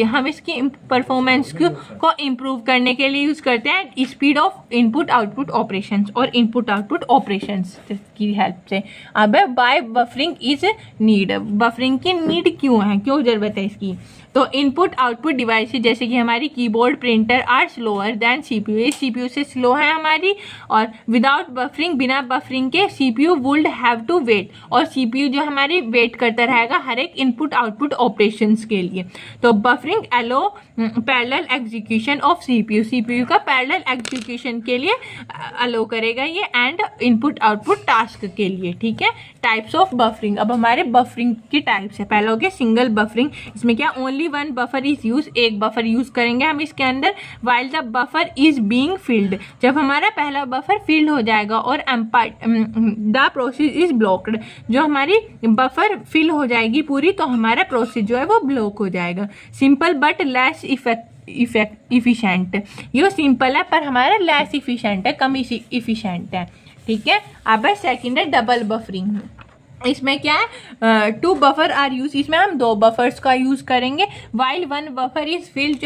हम इसकी परफॉर्मेंस को इम्प्रूव करने के लिए यूज़ करते हैं speed of input output operations और इनपुट आउटपुट ऑपरेशंस की हेल्प से। अब why buffering is need, buffering की नीड क्यों है, क्यों ज़रूरत है इसकी। तो इनपुट आउटपुट डिवाइसेस जैसे कि हमारी keyboard, printer are slower than CPU, ये CPU से स्लो है हमारी, और विदाउट बफरिंग, बिना बफरिंग के CPU would have to wait, और CPU जो हमारी वेट करता रहेगा हर एक इनपुट आउटपुट ऑपरेशंस के लिए। तो buffering allow parallel execution of CPU का पैरेलल एग्जीक्यूशन के लिए अलो करेगा ये, एंड इनपुट आउटपुट टास्क के लिए। ठीक है, टाइप्स ऑफ बफरिंग। अब हमारे बफरिंग की टाइप्स है, पहला हो गया सिंगल बफरिंग। इसमें क्या, only one buffer is use, एक बफर यूज करेंगे हम इसके अंदर। While the buffer is being field, जब हमारा पहला बफर फिल हो जाएगा और द प्रोसेस इज ब्लॉक्ड, जो हमारी बफर फिल हो जाएगी पूरी तो हमारा प्रोसेस जो है वो ब्लॉक हो जाएगा। सिंपल बट लेस इफिशिएंट, ये सिंपल है पर हमारा लेस इफिशिएंट है, कम इफिशिएंट है। ठीक है, अब है सेकेंड है डबल बफरिंग। इसमें क्या है, टू बफर आर यूज, इसमें हम दो बफर्स का यूज करेंगे। While one buffer is filled,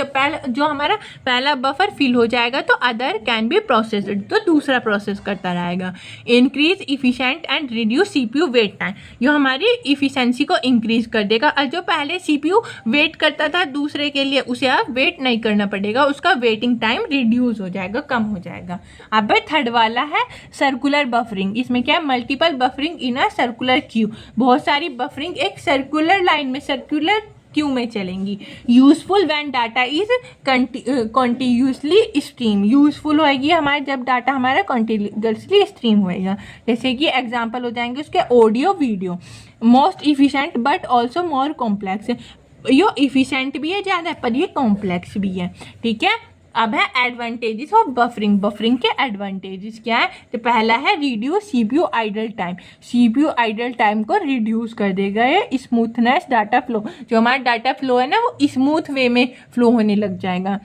जो हमारा पहला बफर फिल हो जाएगा तो अदर कैन बी प्रोसेस्ड, तो दूसरा प्रोसेस करता रहेगा। Increase efficient and reduce CPU wait time, जो हमारी इफिशिएंसी को इंक्रीज कर देगा, और जो पहले CPU वेट करता था दूसरे के लिए उसे अब वेट नहीं करना पड़ेगा, उसका वेटिंग टाइम रिड्यूस हो जाएगा, कम हो जाएगा। अब थर्ड वाला है सर्कुलर बफरिंग। इसमें क्या है, multiple buffering in a circular queue, बहुत सारी बफरिंग एक सर्कुलर लाइन में, सर्कुलर क्यू में चलेंगी। Useful when data is continuously stream, useful होएगी हमारे जब डाटा हमारा कंटिन्यूसली स्ट्रीम होएगा। जैसे कि एग्जांपल हो जाएंगे उसके audio video. Most efficient but also more complex. ये इफिशिएंट भी है ज़्यादा, पर ये कॉम्प्लेक्स भी है। ठीक है, अब है एडवांटेजेस ऑफ बफरिंग। बफरिंग के एडवांटेजेस क्या है? तो पहला है reduce CPU idle time. CPU idle time को रिड्यूस कर देगा ये। स्मूथनेस डाटा फ्लो, जो हमारा डाटा फ्लो है ना वो स्मूथ वे में फ्लो होने लग जाएगा।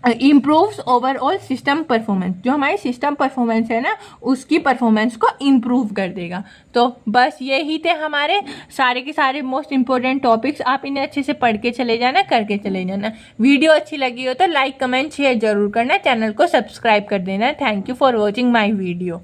इम्प्रूव्स ओवरऑल सिस्टम परफॉर्मेंस, जो हमारी सिस्टम परफॉर्मेंस है ना उसकी परफॉर्मेंस को इम्प्रूव कर देगा। तो बस यही थे हमारे सारे के सारे मोस्ट इंपॉर्टेंट टॉपिक्स। आप इन्हें अच्छे से पढ़ के चले जाना, करके चले जाना। वीडियो अच्छी लगी हो तो लाइक कमेंट शेयर जरूर करना, चैनल को सब्सक्राइब कर देना। Thank you for watching my video.